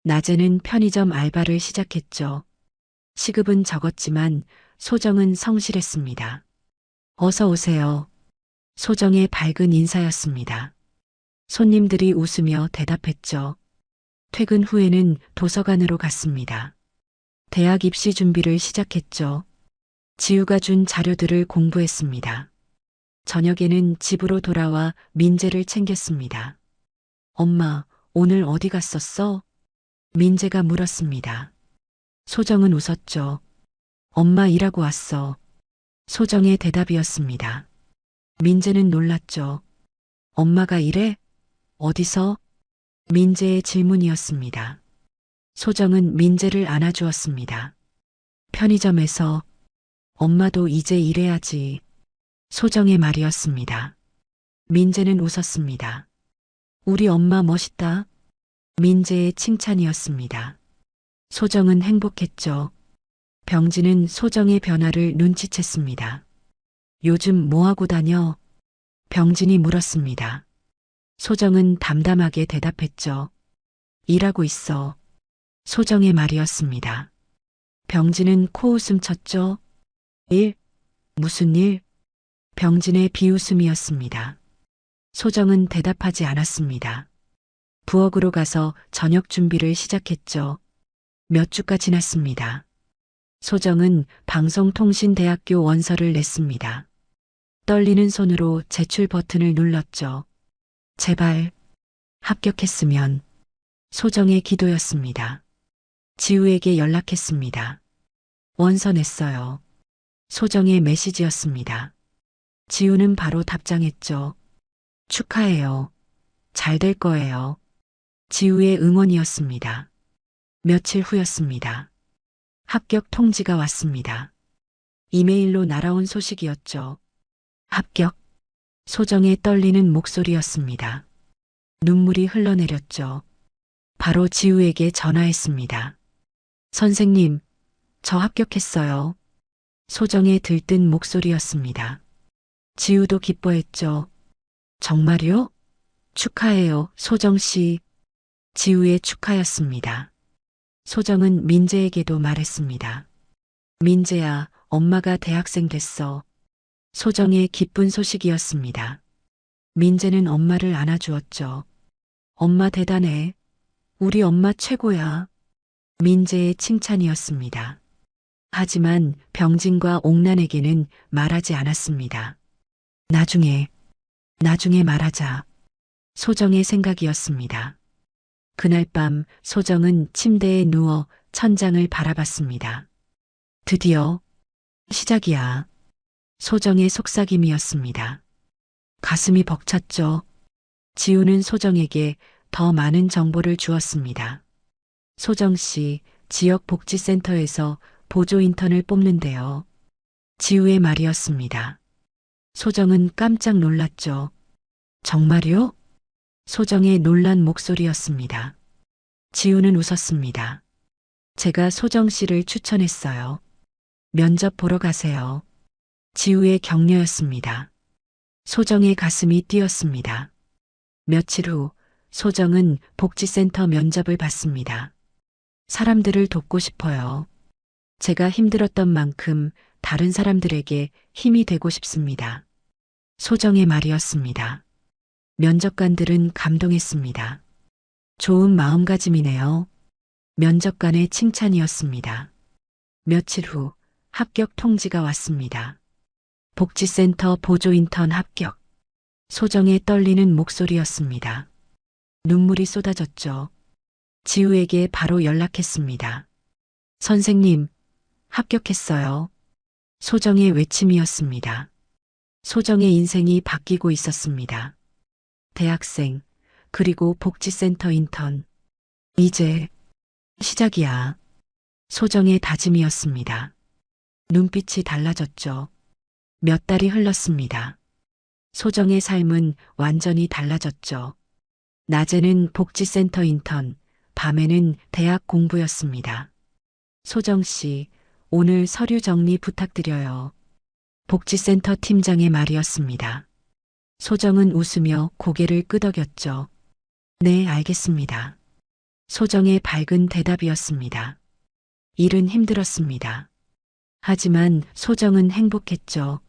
낮에는 편의점 알바를 시작했죠. 시급은 적었지만 소정은 성실했습니다. 어서 오세요. 소정의 밝은 인사였습니다. 손님들이 웃으며 대답했죠. 퇴근 후에는 도서관으로 갔습니다. 대학 입시 준비를 시작했죠. 지우가 준 자료들을 공부했습니다. 저녁에는 집으로 돌아와 민재를 챙겼습니다. 엄마, 오늘 어디 갔었어? 민재가 물었습니다. 소정은 웃었죠. 엄마 일하고 왔어. 소정의 대답이었습니다. 민재는 놀랐죠. 엄마가 일해? 어디서? 민재의 질문이었습니다. 소정은 민재를 안아주었습니다. 편의점에서. 엄마도 이제 일해야지. 소정의 말이었습니다. 민재는 웃었습니다. 우리 엄마 멋있다. 민재의 칭찬이었습니다. 소정은 행복했죠. 병진은 소정의 변화를 눈치챘습니다. 요즘 뭐하고 다녀? 병진이 물었습니다. 소정은 담담하게 대답했죠. 일하고 있어. 소정의 말이었습니다. 병진은 코웃음 쳤죠. 일? 무슨 일? 병진의 비웃음이었습니다. 소정은 대답하지 않았습니다. 부엌으로 가서 저녁 준비를 시작했죠. 몇 주가 지났습니다. 소정은 방송통신대학교 원서를 냈습니다. 떨리는 손으로 제출 버튼을 눌렀죠. 제발 합격했으면. 소정의 기도였습니다. 지우에게 연락했습니다. 원서 냈어요. 소정의 메시지였습니다. 지우는 바로 답장했죠. 축하해요. 잘 될 거예요. 지우의 응원이었습니다. 며칠 후였습니다. 합격 통지가 왔습니다. 이메일로 날아온 소식이었죠. 합격. 소정의 떨리는 목소리였습니다. 눈물이 흘러내렸죠. 바로 지우에게 전화했습니다. 선생님, 저 합격했어요. 소정의 들뜬 목소리였습니다. 지우도 기뻐했죠. 정말요? 축하해요, 소정씨. 지우의 축하였습니다. 소정은 민재에게도 말했습니다. 민재야, 엄마가 대학생 됐어. 소정의 기쁜 소식이었습니다. 민재는 엄마를 안아주었죠. 엄마 대단해. 우리 엄마 최고야. 민재의 칭찬이었습니다. 하지만 병진과 옥란에게는 말하지 않았습니다. 나중에 말하자. 소정의 생각이었습니다. 그날 밤 소정은 침대에 누워 천장을 바라봤습니다. 드디어 시작이야. 소정의 속삭임이었습니다. 가슴이 벅찼죠. 지우는 소정에게 더 많은 정보를 주었습니다. 소정 씨, 지역 복지센터에서 보조 인턴을 뽑는데요. 지우의 말이었습니다. 소정은 깜짝 놀랐죠. 정말요? 소정의 놀란 목소리였습니다. 지우는 웃었습니다. 제가 소정 씨를 추천했어요. 면접 보러 가세요. 지우의 격려였습니다. 소정의 가슴이 뛰었습니다. 며칠 후 소정은 복지센터 면접을 받습니다. 사람들을 돕고 싶어요. 제가 힘들었던 만큼 다른 사람들에게 힘이 되고 싶습니다. 소정의 말이었습니다. 면접관들은 감동했습니다. 좋은 마음가짐이네요. 면접관의 칭찬이었습니다. 며칠 후 합격 통지가 왔습니다. 복지센터 보조 인턴 합격. 소정의 떨리는 목소리였습니다. 눈물이 쏟아졌죠. 지우에게 바로 연락했습니다. 선생님, 합격했어요. 소정의 외침이었습니다. 소정의 인생이 바뀌고 있었습니다. 대학생, 그리고 복지센터 인턴. 이제 시작이야. 소정의 다짐이었습니다. 눈빛이 달라졌죠. 몇 달이 흘렀습니다. 소정의 삶은 완전히 달라졌죠. 낮에는 복지센터 인턴, 밤에는 대학 공부였습니다. 소정 씨, 오늘 서류 정리 부탁드려요. 복지센터 팀장의 말이었습니다. 소정은 웃으며 고개를 끄덕였죠. 네, 알겠습니다. 소정의 밝은 대답이었습니다. 일은 힘들었습니다. 하지만 소정은 행복했죠.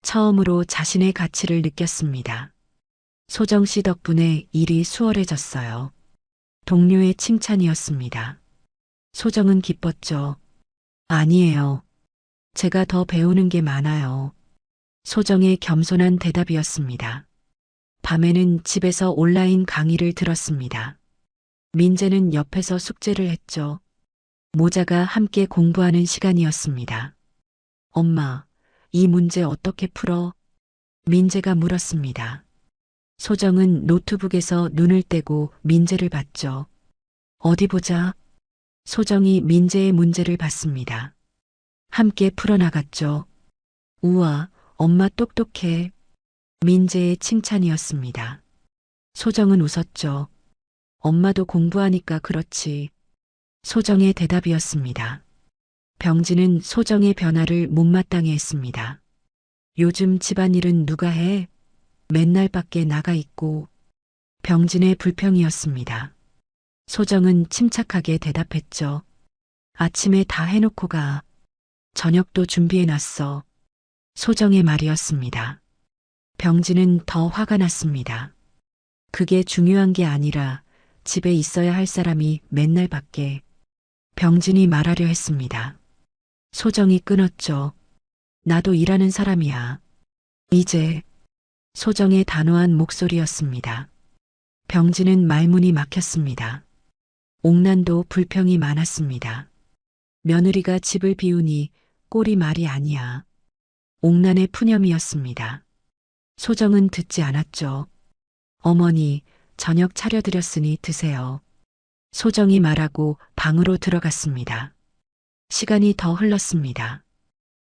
처음으로 자신의 가치를 느꼈습니다. 소정 씨 덕분에 일이 수월해졌어요. 동료의 칭찬이었습니다. 소정은 기뻤죠. 아니에요. 제가 더 배우는 게 많아요. 소정의 겸손한 대답이었습니다. 밤에는 집에서 온라인 강의를 들었습니다. 민재는 옆에서 숙제를 했죠. 모자가 함께 공부하는 시간이었습니다. 엄마, 이 문제 어떻게 풀어? 민재가 물었습니다. 소정은 노트북에서 눈을 떼고 민재를 봤죠. 어디 보자. 소정이 민재의 문제를 봤습니다. 함께 풀어나갔죠. 우와, 엄마 똑똑해. 민재의 칭찬이었습니다. 소정은 웃었죠. 엄마도 공부하니까 그렇지. 소정의 대답이었습니다. 병진은 소정의 변화를 못마땅해 했습니다. 요즘 집안일은 누가 해? 맨날 밖에 나가 있고. 병진의 불평이었습니다. 소정은 침착하게 대답했죠. 아침에 다 해놓고 가. 저녁도 준비해놨어. 소정의 말이었습니다. 병진은 더 화가 났습니다. 그게 중요한 게 아니라 집에 있어야 할 사람이 맨날 밖에. 병진이 말하려 했습니다. 소정이 끊었죠. 나도 일하는 사람이야. 이제. 소정의 단호한 목소리였습니다. 병진은 말문이 막혔습니다. 옥난도 불평이 많았습니다. 며느리가 집을 비우니 꼴이 말이 아니야. 옥난의 푸념이었습니다. 소정은 듣지 않았죠. 어머니, 저녁 차려드렸으니 드세요. 소정이 말하고 방으로 들어갔습니다. 시간이 더 흘렀습니다.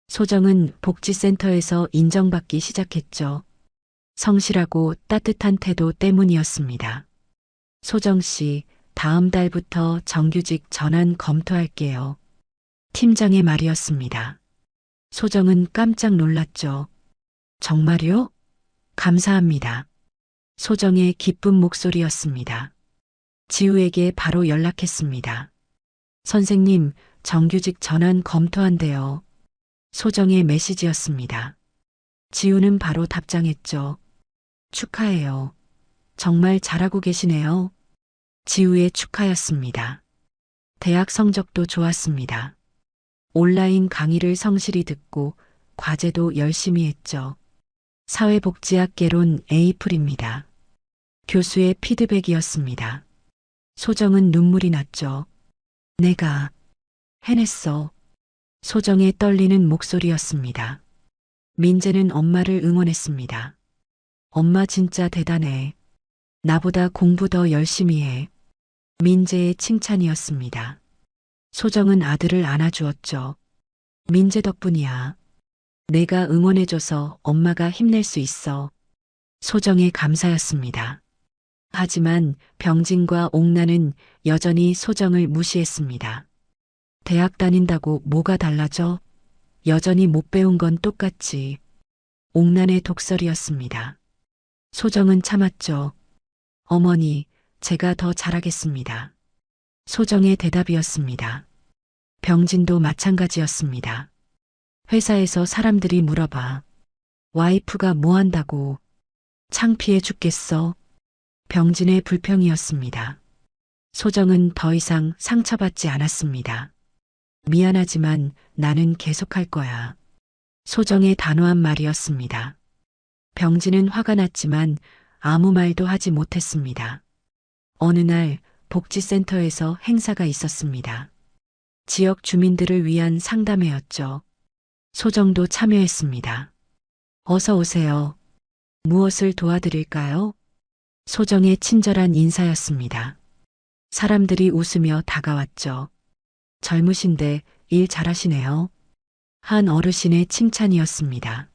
소정은 복지센터에서 인정받기 시작했죠. 성실하고 따뜻한 태도 때문이었습니다. 소정 씨, 다음 달부터 정규직 전환 검토할게요. 팀장의 말이었습니다. 소정은 깜짝 놀랐죠. 정말요? 감사합니다. 소정의 기쁜 목소리였습니다. 지우에게 바로 연락했습니다. 선생님, 정규직 전환 검토한대요. 소정의 메시지였습니다. 지우는 바로 답장했죠. 축하해요. 정말 잘하고 계시네요. 지우의 축하였습니다. 대학 성적도 좋았습니다. 온라인 강의를 성실히 듣고 과제도 열심히 했죠. 사회복지학개론 A풀입니다. 교수의 피드백이었습니다. 소정은 눈물이 났죠. 내가 해냈어. 소정의 떨리는 목소리였습니다. 민재는 엄마를 응원했습니다. 엄마 진짜 대단해. 나보다 공부 더 열심히 해. 민재의 칭찬이었습니다. 소정은 아들을 안아주었죠. 민재 덕분이야. 내가 응원해줘서 엄마가 힘낼 수 있어. 소정의 감사였습니다. 하지만 병진과 옥나는 여전히 소정을 무시했습니다. 대학 다닌다고 뭐가 달라져? 여전히 못 배운 건 똑같지. 옥난의 독설이었습니다. 소정은 참았죠. 어머니, 제가 더 잘하겠습니다. 소정의 대답이었습니다. 병진도 마찬가지였습니다. 회사에서 사람들이 물어봐. 와이프가 뭐 한다고? 창피해 죽겠어. 병진의 불평이었습니다. 소정은 더 이상 상처받지 않았습니다. 미안하지만 나는 계속할 거야. 소정의 단호한 말이었습니다. 병진은 화가 났지만 아무 말도 하지 못했습니다. 어느 날 복지센터에서 행사가 있었습니다. 지역 주민들을 위한 상담회였죠. 소정도 참여했습니다. 어서 오세요. 무엇을 도와드릴까요? 소정의 친절한 인사였습니다. 사람들이 웃으며 다가왔죠. 젊으신데 일 잘하시네요. 한 어르신의 칭찬이었습니다.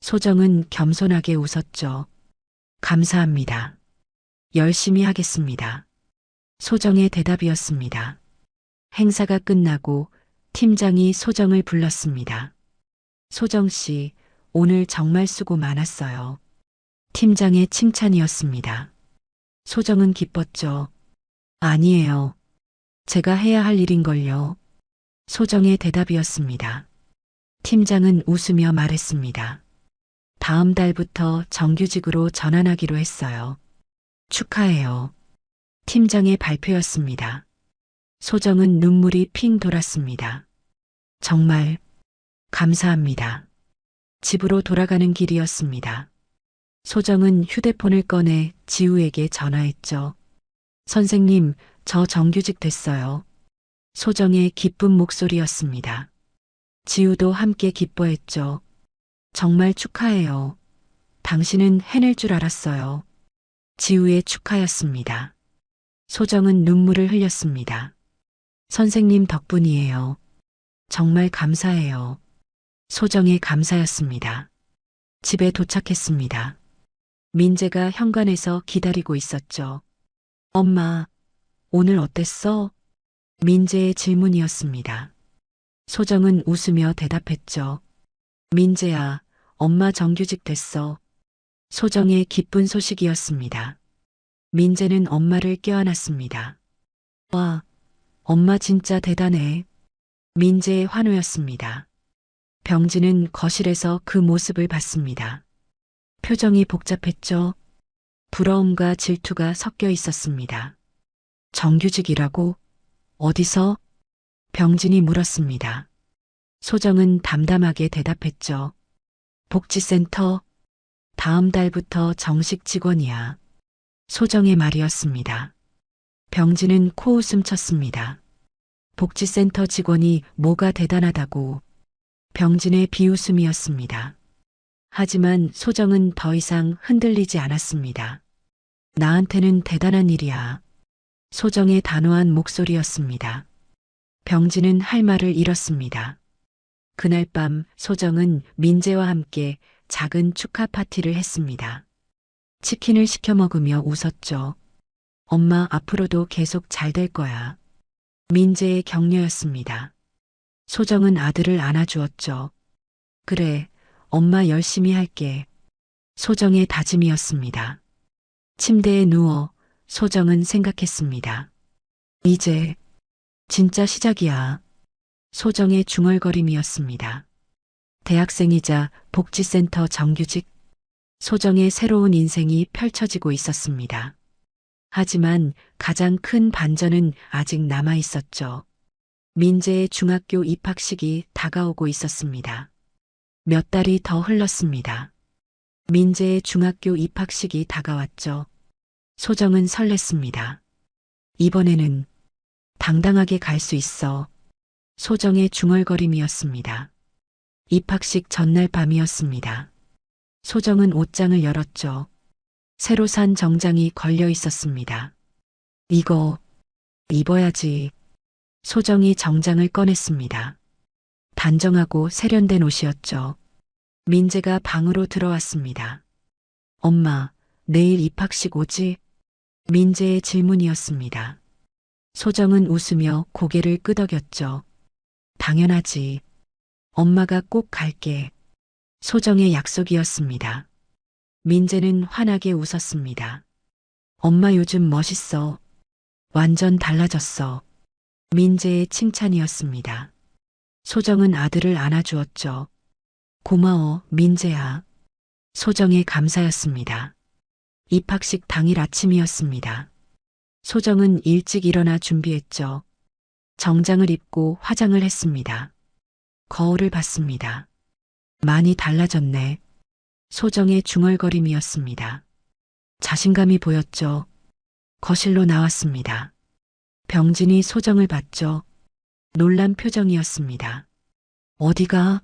소정은 겸손하게 웃었죠. 감사합니다. 열심히 하겠습니다. 소정의 대답이었습니다. 행사가 끝나고 팀장이 소정을 불렀습니다. 소정 씨, 오늘 정말 수고 많았어요. 팀장의 칭찬이었습니다. 소정은 기뻤죠. 아니에요. 제가 해야 할 일인걸요. 소정의 대답이었습니다. 팀장은 웃으며 말했습니다. 다음 달부터 정규직으로 전환하기로 했어요. 축하해요. 팀장의 발표였습니다. 소정은 눈물이 핑 돌았습니다. 정말 감사합니다. 집으로 돌아가는 길이었습니다. 소정은 휴대폰을 꺼내 지우에게 전화했죠. 선생님, 저 정규직 됐어요. 소정의 기쁜 목소리였습니다. 지우도 함께 기뻐했죠. 정말 축하해요. 당신은 해낼 줄 알았어요. 지우의 축하였습니다. 소정은 눈물을 흘렸습니다. 선생님 덕분이에요. 정말 감사해요. 소정의 감사였습니다. 집에 도착했습니다. 민재가 현관에서 기다리고 있었죠. 엄마, 오늘 어땠어? 민재의 질문이었습니다. 소정은 웃으며 대답했죠. 민재야, 엄마 정규직 됐어. 소정의 기쁜 소식이었습니다. 민재는 엄마를 껴안았습니다. 와, 엄마 진짜 대단해. 민재의 환호였습니다. 병진은 거실에서 그 모습을 봤습니다. 표정이 복잡했죠. 부러움과 질투가 섞여 있었습니다. 정규직이라고? 어디서? 병진이 물었습니다. 소정은 담담하게 대답했죠. 복지센터. 다음 달부터 정식 직원이야. 소정의 말이었습니다. 병진은 코웃음 쳤습니다. 복지센터 직원이 뭐가 대단하다고. 병진의 비웃음이었습니다. 하지만 소정은 더 이상 흔들리지 않았습니다. 나한테는 대단한 일이야. 소정의 단호한 목소리였습니다. 병진은 할 말을 잃었습니다. 그날 밤 소정은 민재와 함께 작은 축하 파티를 했습니다. 치킨을 시켜 먹으며 웃었죠. 엄마 앞으로도 계속 잘 될 거야. 민재의 격려였습니다. 소정은 아들을 안아주었죠. 그래, 엄마 열심히 할게. 소정의 다짐이었습니다. 침대에 누워 소정은 생각했습니다. 이제 진짜 시작이야. 소정의 중얼거림이었습니다. 대학생이자 복지센터 정규직. 소정의 새로운 인생이 펼쳐지고 있었습니다. 하지만 가장 큰 반전은 아직 남아 있었죠. 민재의 중학교 입학식이 다가오고 있었습니다. 몇 달이 더 흘렀습니다. 민재의 중학교 입학식이 다가왔죠. 소정은 설렜습니다. 이번에는 당당하게 갈 수 있어. 소정의 중얼거림이었습니다. 입학식 전날 밤이었습니다. 소정은 옷장을 열었죠. 새로 산 정장이 걸려 있었습니다. 이거 입어야지. 소정이 정장을 꺼냈습니다. 단정하고 세련된 옷이었죠. 민재가 방으로 들어왔습니다. 엄마, 내일 입학식 오지? 민재의 질문이었습니다. 소정은 웃으며 고개를 끄덕였죠. 당연하지. 엄마가 꼭 갈게. 소정의 약속이었습니다. 민재는 환하게 웃었습니다. 엄마 요즘 멋있어. 완전 달라졌어. 민재의 칭찬이었습니다. 소정은 아들을 안아주었죠. 고마워, 민재야. 소정의 감사였습니다. 입학식 당일 아침이었습니다. 소정은 일찍 일어나 준비했죠. 정장을 입고 화장을 했습니다. 거울을 봤습니다. 많이 달라졌네. 소정의 중얼거림이었습니다. 자신감이 보였죠. 거실로 나왔습니다. 병진이 소정을 봤죠. 놀란 표정이었습니다. 어디가?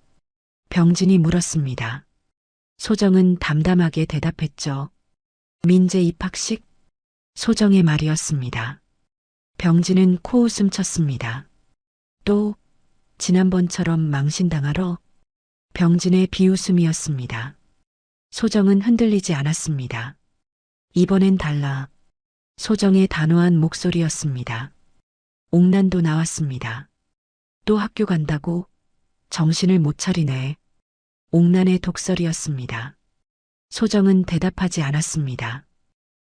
병진이 물었습니다. 소정은 담담하게 대답했죠. 민재 입학식? 소정의 말이었습니다. 병진은 코웃음 쳤습니다. 또 지난번처럼 망신당하러? 병진의 비웃음이었습니다. 소정은 흔들리지 않았습니다. 이번엔 달라. 소정의 단호한 목소리였습니다. 옥난도 나왔습니다. 또 학교 간다고? 정신을 못 차리네. 옥난의 독설이었습니다. 소정은 대답하지 않았습니다.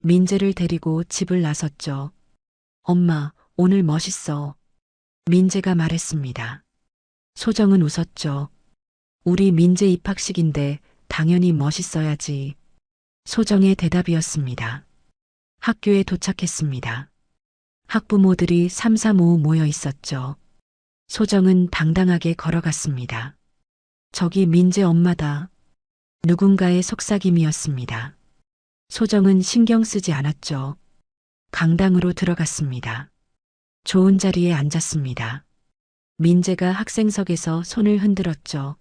민재를 데리고 집을 나섰죠. 엄마, 오늘 멋있어. 민재가 말했습니다. 소정은 웃었죠. 우리 민재 입학식인데 당연히 멋있어야지. 소정의 대답이었습니다. 학교에 도착했습니다. 학부모들이 삼삼오오 모여 있었죠. 소정은 당당하게 걸어갔습니다. 저기 민재 엄마다. 누군가의 속삭임이었습니다. 소정은 신경 쓰지 않았죠. 강당으로 들어갔습니다. 좋은 자리에 앉았습니다. 민재가 학생석에서 손을 흔들었죠.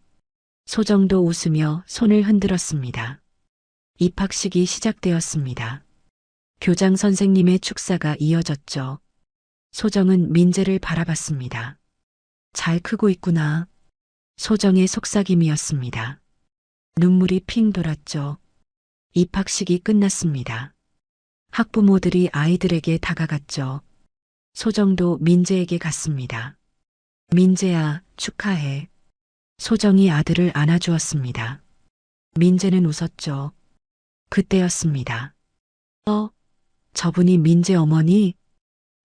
소정도 웃으며 손을 흔들었습니다. 입학식이 시작되었습니다. 교장 선생님의 축사가 이어졌죠. 소정은 민재를 바라봤습니다. 잘 크고 있구나. 소정의 속삭임이었습니다. 눈물이 핑 돌았죠. 입학식이 끝났습니다. 학부모들이 아이들에게 다가갔죠. 소정도 민재에게 갔습니다. 민재야, 축하해. 소정이 아들을 안아주었습니다. 민재는 웃었죠. 그때였습니다. 저분이 민재 어머니?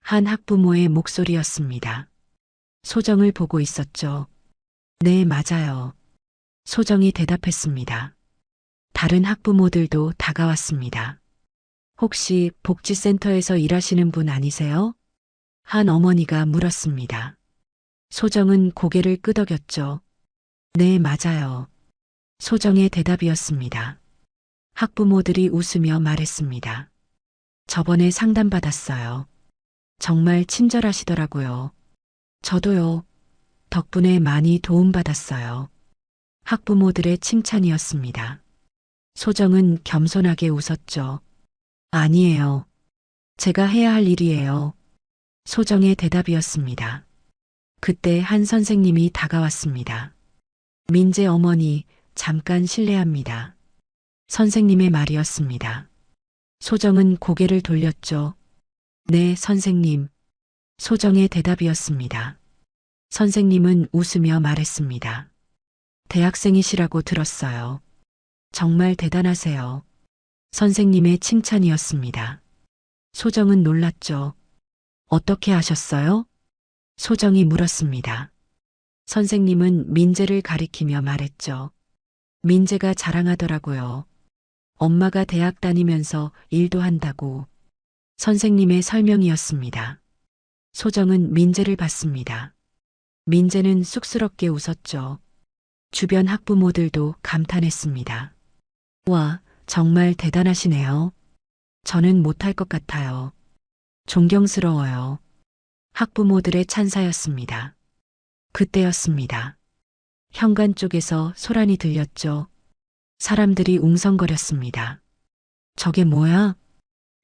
한 학부모의 목소리였습니다. 소정을 보고 있었죠. 네, 맞아요. 소정이 대답했습니다. 다른 학부모들도 다가왔습니다. 혹시 복지센터에서 일하시는 분 아니세요? 한 어머니가 물었습니다. 소정은 고개를 끄덕였죠. 네, 맞아요. 소정의 대답이었습니다. 학부모들이 웃으며 말했습니다. 저번에 상담받았어요. 정말 친절하시더라고요. 저도요. 덕분에 많이 도움받았어요. 학부모들의 칭찬이었습니다. 소정은 겸손하게 웃었죠. 아니에요. 제가 해야 할 일이에요. 소정의 대답이었습니다. 그때 한 선생님이 다가왔습니다. 민재 어머니, 잠깐 실례합니다. 선생님의 말이었습니다. 소정은 고개를 돌렸죠. 네, 선생님. 소정의 대답이었습니다. 선생님은 웃으며 말했습니다. 대학생이시라고 들었어요. 정말 대단하세요. 선생님의 칭찬이었습니다. 소정은 놀랐죠. 어떻게 하셨어요? 소정이 물었습니다. 선생님은 민재를 가리키며 말했죠. 민재가 자랑하더라고요. 엄마가 대학 다니면서 일도 한다고. 선생님의 설명이었습니다. 소정은 민재를 봤습니다. 민재는 쑥스럽게 웃었죠. 주변 학부모들도 감탄했습니다. 와, 정말 대단하시네요. 저는 못할 것 같아요. 존경스러워요. 학부모들의 찬사였습니다. 그때였습니다. 현관 쪽에서 소란이 들렸죠. 사람들이 웅성거렸습니다. 저게 뭐야?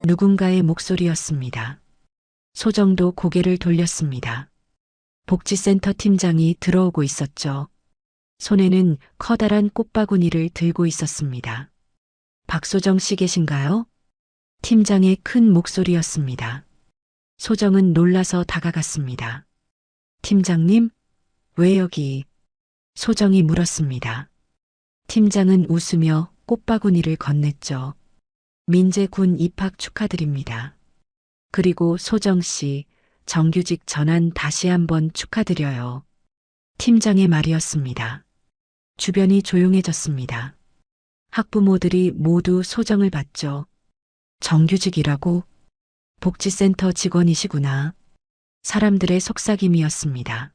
누군가의 목소리였습니다. 소정도 고개를 돌렸습니다. 복지센터 팀장이 들어오고 있었죠. 손에는 커다란 꽃바구니를 들고 있었습니다. 박소정 씨 계신가요? 팀장의 큰 목소리였습니다. 소정은 놀라서 다가갔습니다. 팀장님, 왜 여기? 소정이 물었습니다. 팀장은 웃으며 꽃바구니를 건넸죠. 민재 군 입학 축하드립니다. 그리고 소정 씨, 정규직 전환 다시 한번 축하드려요. 팀장의 말이었습니다. 주변이 조용해졌습니다. 학부모들이 모두 소정을 봤죠. 정규직이라고? 복지센터 직원이시구나. 사람들의 속삭임이었습니다.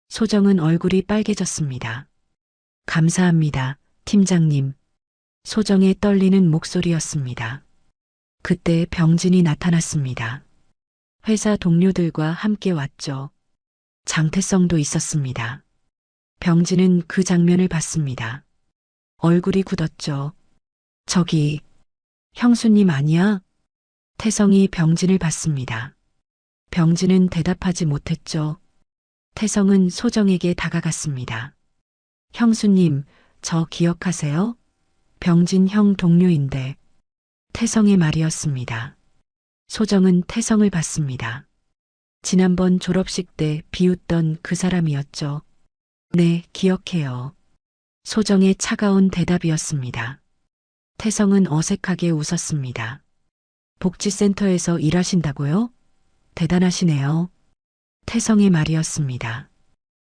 소정은 얼굴이 빨개졌습니다. 감사합니다, 팀장님. 소정의 떨리는 목소리였습니다. 그때 병진이 나타났습니다. 회사 동료들과 함께 왔죠. 장태성도 있었습니다. 병진은 그 장면을 봤습니다. 얼굴이 굳었죠. 저기, 형수님 아니야? 태성이 병진을 봤습니다. 병진은 대답하지 못했죠. 태성은 소정에게 다가갔습니다. 형수님, 저 기억하세요? 병진 형 동료인데. 태성의 말이었습니다. 소정은 태성을 봤습니다. 지난번 졸업식 때 비웃던 그 사람이었죠. 네, 기억해요. 소정의 차가운 대답이었습니다. 태성은 어색하게 웃었습니다. 복지센터에서 일하신다고요? 대단하시네요. 태성의 말이었습니다.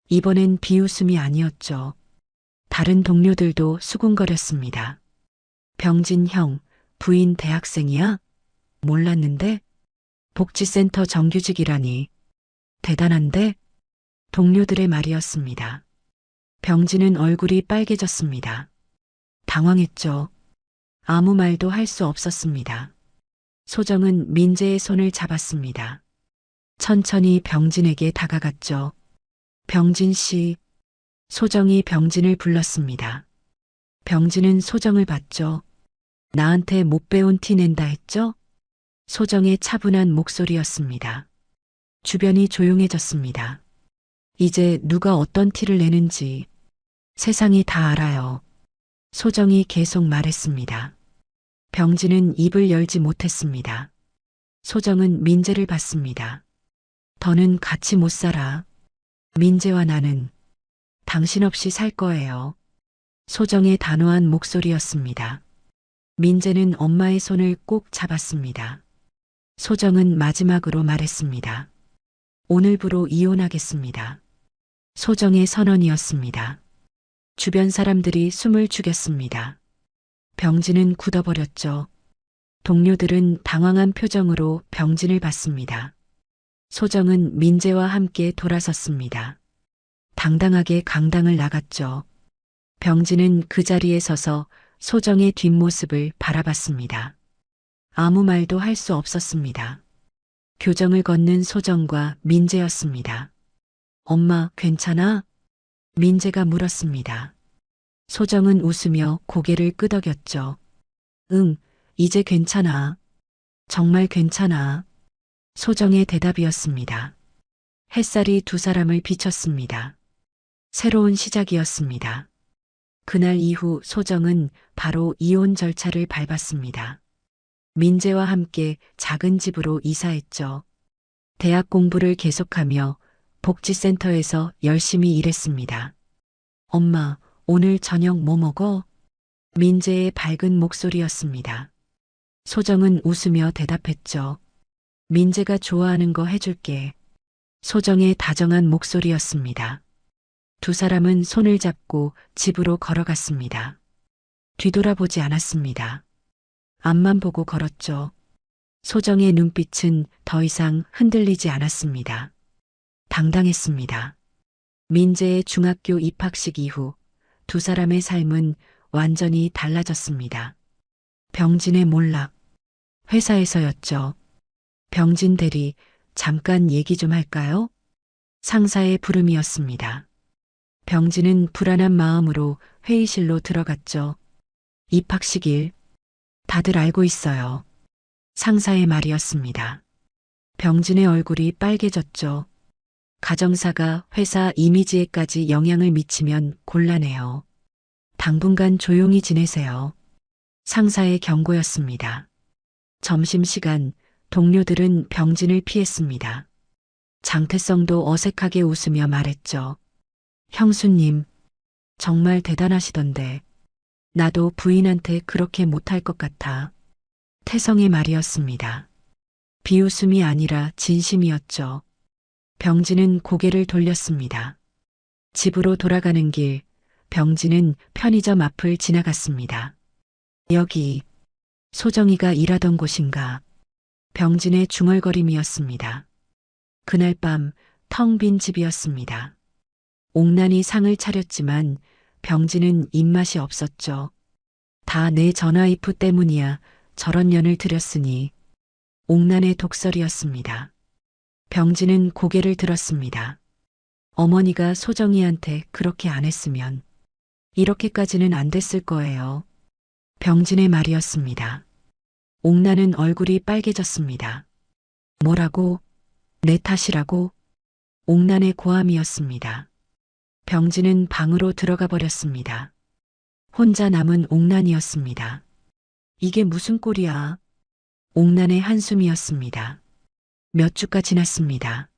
이번엔 비웃음이 아니었죠. 다른 동료들도 수군거렸습니다. 병진 형, 부인 대학생이야? 몰랐는데? 복지센터 정규직이라니. 대단한데? 동료들의 말이었습니다. 병진은 얼굴이 빨개졌습니다. 당황했죠. 아무 말도 할 수 없었습니다. 소정은 민재의 손을 잡았습니다. 천천히 병진에게 다가갔죠. 병진 씨. 소정이 병진을 불렀습니다. 병진은 소정을 봤죠. 나한테 못 배운 티 낸다 했죠? 소정의 차분한 목소리였습니다. 주변이 조용해졌습니다. 이제 누가 어떤 티를 내는지 세상이 다 알아요. 소정이 계속 말했습니다. 병진은 입을 열지 못했습니다. 소정은 민재를 봤습니다. 더는 같이 못 살아. 민재와 나는 당신 없이 살 거예요. 소정의 단호한 목소리였습니다. 민재는 엄마의 손을 꼭 잡았습니다. 소정은 마지막으로 말했습니다. 오늘부로 이혼하겠습니다. 소정의 선언이었습니다. 주변 사람들이 숨을 죽였습니다. 병진은 굳어버렸죠. 동료들은 당황한 표정으로 병진을 봤습니다. 소정은 민재와 함께 돌아섰습니다. 당당하게 강당을 나갔죠. 병진은 그 자리에 서서 소정의 뒷모습을 바라봤습니다. 아무 말도 할 수 없었습니다. 교정을 걷는 소정과 민재였습니다. 엄마, 괜찮아? 민재가 물었습니다. 소정은 웃으며 고개를 끄덕였죠. 응, 이제 괜찮아. 정말 괜찮아. 소정의 대답이었습니다. 햇살이 두 사람을 비췄습니다. 새로운 시작이었습니다. 그날 이후 소정은 바로 이혼 절차를 밟았습니다. 민재와 함께 작은 집으로 이사했죠. 대학 공부를 계속하며 복지센터에서 열심히 일했습니다. 엄마, 오늘 저녁 뭐 먹어? 민재의 밝은 목소리였습니다. 소정은 웃으며 대답했죠. 민재가 좋아하는 거 해줄게. 소정의 다정한 목소리였습니다. 두 사람은 손을 잡고 집으로 걸어갔습니다. 뒤돌아보지 않았습니다. 앞만 보고 걸었죠. 소정의 눈빛은 더 이상 흔들리지 않았습니다. 당당했습니다. 민재의 중학교 입학식 이후 두 사람의 삶은 완전히 달라졌습니다. 병진의 몰락. 회사에서였죠. 병진 대리, 잠깐 얘기 좀 할까요? 상사의 부름이었습니다. 병진은 불안한 마음으로 회의실로 들어갔죠. 입학식일. 다들 알고 있어요. 상사의 말이었습니다. 병진의 얼굴이 빨개졌죠. 가정사가 회사 이미지에까지 영향을 미치면 곤란해요. 당분간 조용히 지내세요. 상사의 경고였습니다. 점심시간 동료들은 병진을 피했습니다. 장태성도 어색하게 웃으며 말했죠. 형수님, 정말 대단하시던데. 나도 부인한테 그렇게 못할 것 같아. 태성의 말이었습니다. 비웃음이 아니라 진심이었죠. 병진은 고개를 돌렸습니다. 집으로 돌아가는 길, 병진은 편의점 앞을 지나갔습니다. 여기, 소정이가 일하던 곳인가. 병진의 중얼거림이었습니다. 그날 밤 텅 빈 집이었습니다. 옥난이 상을 차렸지만 병진은 입맛이 없었죠. 다 내 전화이프 때문이야. 저런 년을 들였으니. 옥난의 독설이었습니다. 병진은 고개를 들었습니다. 어머니가 소정이한테 그렇게 안 했으면 이렇게까지는 안 됐을 거예요. 병진의 말이었습니다. 옥나는 얼굴이 빨개졌습니다. 뭐라고? 내 탓이라고? 옥난의 고함이었습니다. 병진은 방으로 들어가 버렸습니다. 혼자 남은 옥난이었습니다. 이게 무슨 꼴이야? 옥난의 한숨이었습니다. 몇 주가 지났습니다.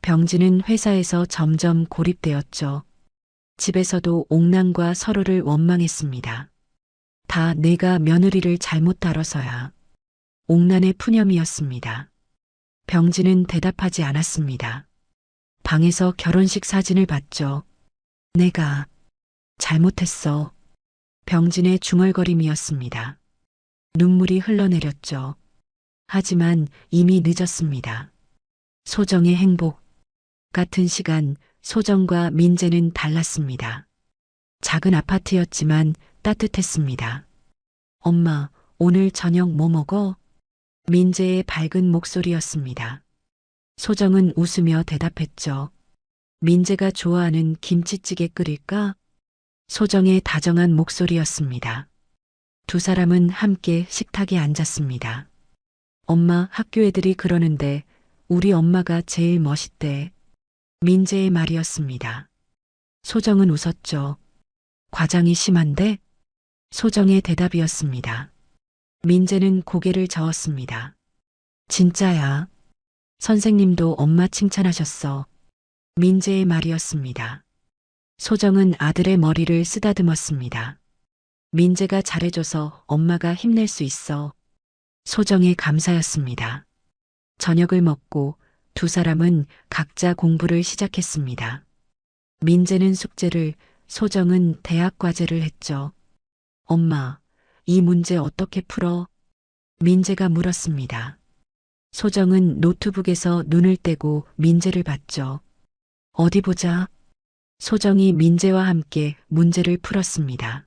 병진은 회사에서 점점 고립되었죠. 집에서도 옥난과 서로를 원망했습니다. 다 내가 며느리를 잘못 다뤄서야. 옥난의 푸념이었습니다. 병진은 대답하지 않았습니다. 방에서 결혼식 사진을 봤죠. 내가 잘못했어. 병진의 중얼거림이었습니다. 눈물이 흘러내렸죠. 하지만 이미 늦었습니다. 소정의 행복. 같은 시간 소정과 민재는 달랐습니다. 작은 아파트였지만 따뜻했습니다. 엄마, 오늘 저녁 뭐 먹어? 민재의 밝은 목소리였습니다. 소정은 웃으며 대답했죠. 민재가 좋아하는 김치찌개 끓일까? 소정의 다정한 목소리였습니다. 두 사람은 함께 식탁에 앉았습니다. 엄마, 학교 애들이 그러는데 우리 엄마가 제일 멋있대. 민재의 말이었습니다. 소정은 웃었죠. 과장이 심한데? 소정의 대답이었습니다. 민재는 고개를 저었습니다. 진짜야. 선생님도 엄마 칭찬하셨어. 민재의 말이었습니다. 소정은 아들의 머리를 쓰다듬었습니다. 민재가 잘해줘서 엄마가 힘낼 수 있어. 소정의 감사였습니다. 저녁을 먹고 두 사람은 각자 공부를 시작했습니다. 민재는 숙제를, 소정은 대학 과제를 했죠. 엄마, 이 문제 어떻게 풀어? 민재가 물었습니다. 소정은 노트북에서 눈을 떼고 민재를 봤죠. 어디 보자. 소정이 민재와 함께 문제를 풀었습니다.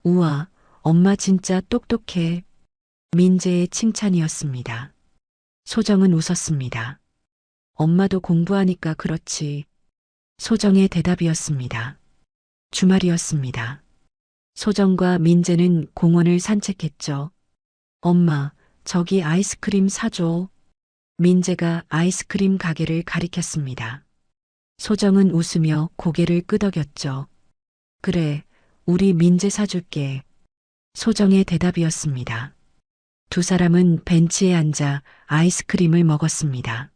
우와, 엄마 진짜 똑똑해. 민재의 칭찬이었습니다. 소정은 웃었습니다. 엄마도 공부하니까 그렇지. 소정의 대답이었습니다. 주말이었습니다. 소정과 민재는 공원을 산책했죠. 엄마, 저기 아이스크림 사줘. 민재가 아이스크림 가게를 가리켰습니다. 소정은 웃으며 고개를 끄덕였죠. 그래, 우리 민재 사줄게. 소정의 대답이었습니다. 두 사람은 벤치에 앉아 아이스크림을 먹었습니다.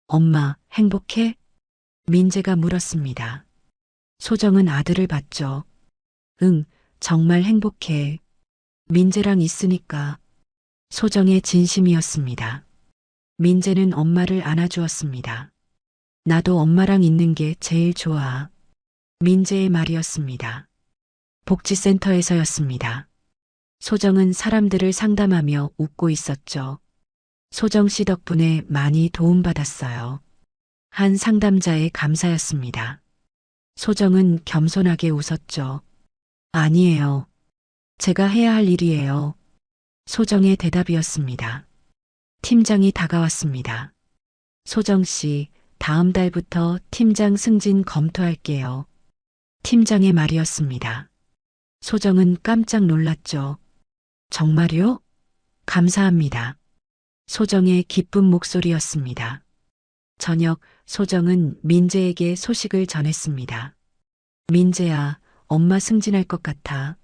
엄마, 행복해? 민재가 물었습니다. 소정은 아들을 봤죠. 응, 정말 행복해. 민재랑 있으니까. 소정의 진심이었습니다. 민재는 엄마를 안아주었습니다. 나도 엄마랑 있는 게 제일 좋아. 민재의 말이었습니다. 복지센터에서였습니다. 소정은 사람들을 상담하며 웃고 있었죠. 소정 씨 덕분에 많이 도움받았어요. 한 상담자의 감사였습니다. 소정은 겸손하게 웃었죠. 아니에요. 제가 해야 할 일이에요. 소정의 대답이었습니다. 팀장이 다가왔습니다. 소정 씨, 다음 달부터 팀장 승진 검토할게요. 팀장의 말이었습니다. 소정은 깜짝 놀랐죠. 정말요? 감사합니다. 소정의 기쁜 목소리였습니다. 저녁 소정은 민재에게 소식을 전했습니다. 민재야, 엄마 승진할 것 같아.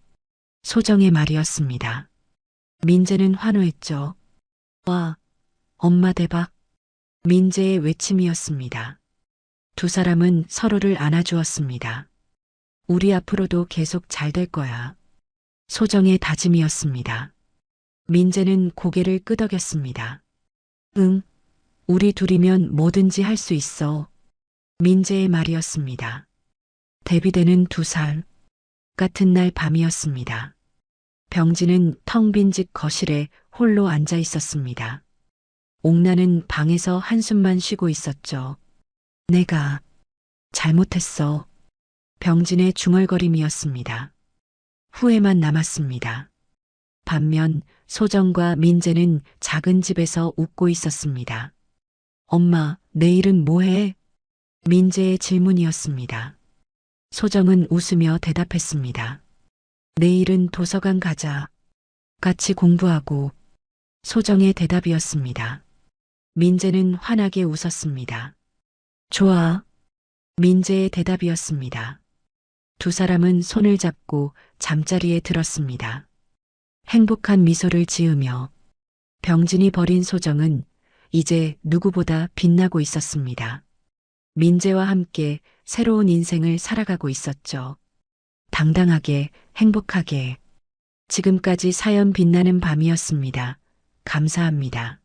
소정의 말이었습니다. 민재는 환호했죠. 와, 엄마 대박. 민재의 외침이었습니다. 두 사람은 서로를 안아주었습니다. 우리 앞으로도 계속 잘 될 거야. 소정의 다짐이었습니다. 민재는 고개를 끄덕였습니다. 응, 우리 둘이면 뭐든지 할 수 있어. 민재의 말이었습니다. 데뷔되는 2살. 같은 날 밤이었습니다. 병진은 텅 빈 집 거실에 홀로 앉아 있었습니다. 옥나는 방에서 한숨만 쉬고 있었죠. 내가 잘못했어. 병진의 중얼거림이었습니다. 후회만 남았습니다. 반면 소정과 민재는 작은 집에서 웃고 있었습니다. 엄마, 내일은 뭐 해? 민재의 질문이었습니다. 소정은 웃으며 대답했습니다. 내일은 도서관 가자. 같이 공부하고. 소정의 대답이었습니다. 민재는 환하게 웃었습니다. 좋아. 민재의 대답이었습니다. 두 사람은 손을 잡고 잠자리에 들었습니다. 행복한 미소를 지으며 병진이 버린 소정은 이제 누구보다 빛나고 있었습니다. 민재와 함께 새로운 인생을 살아가고 있었죠. 당당하게, 행복하게. 지금까지 사연 빛나는 밤이었습니다. 감사합니다.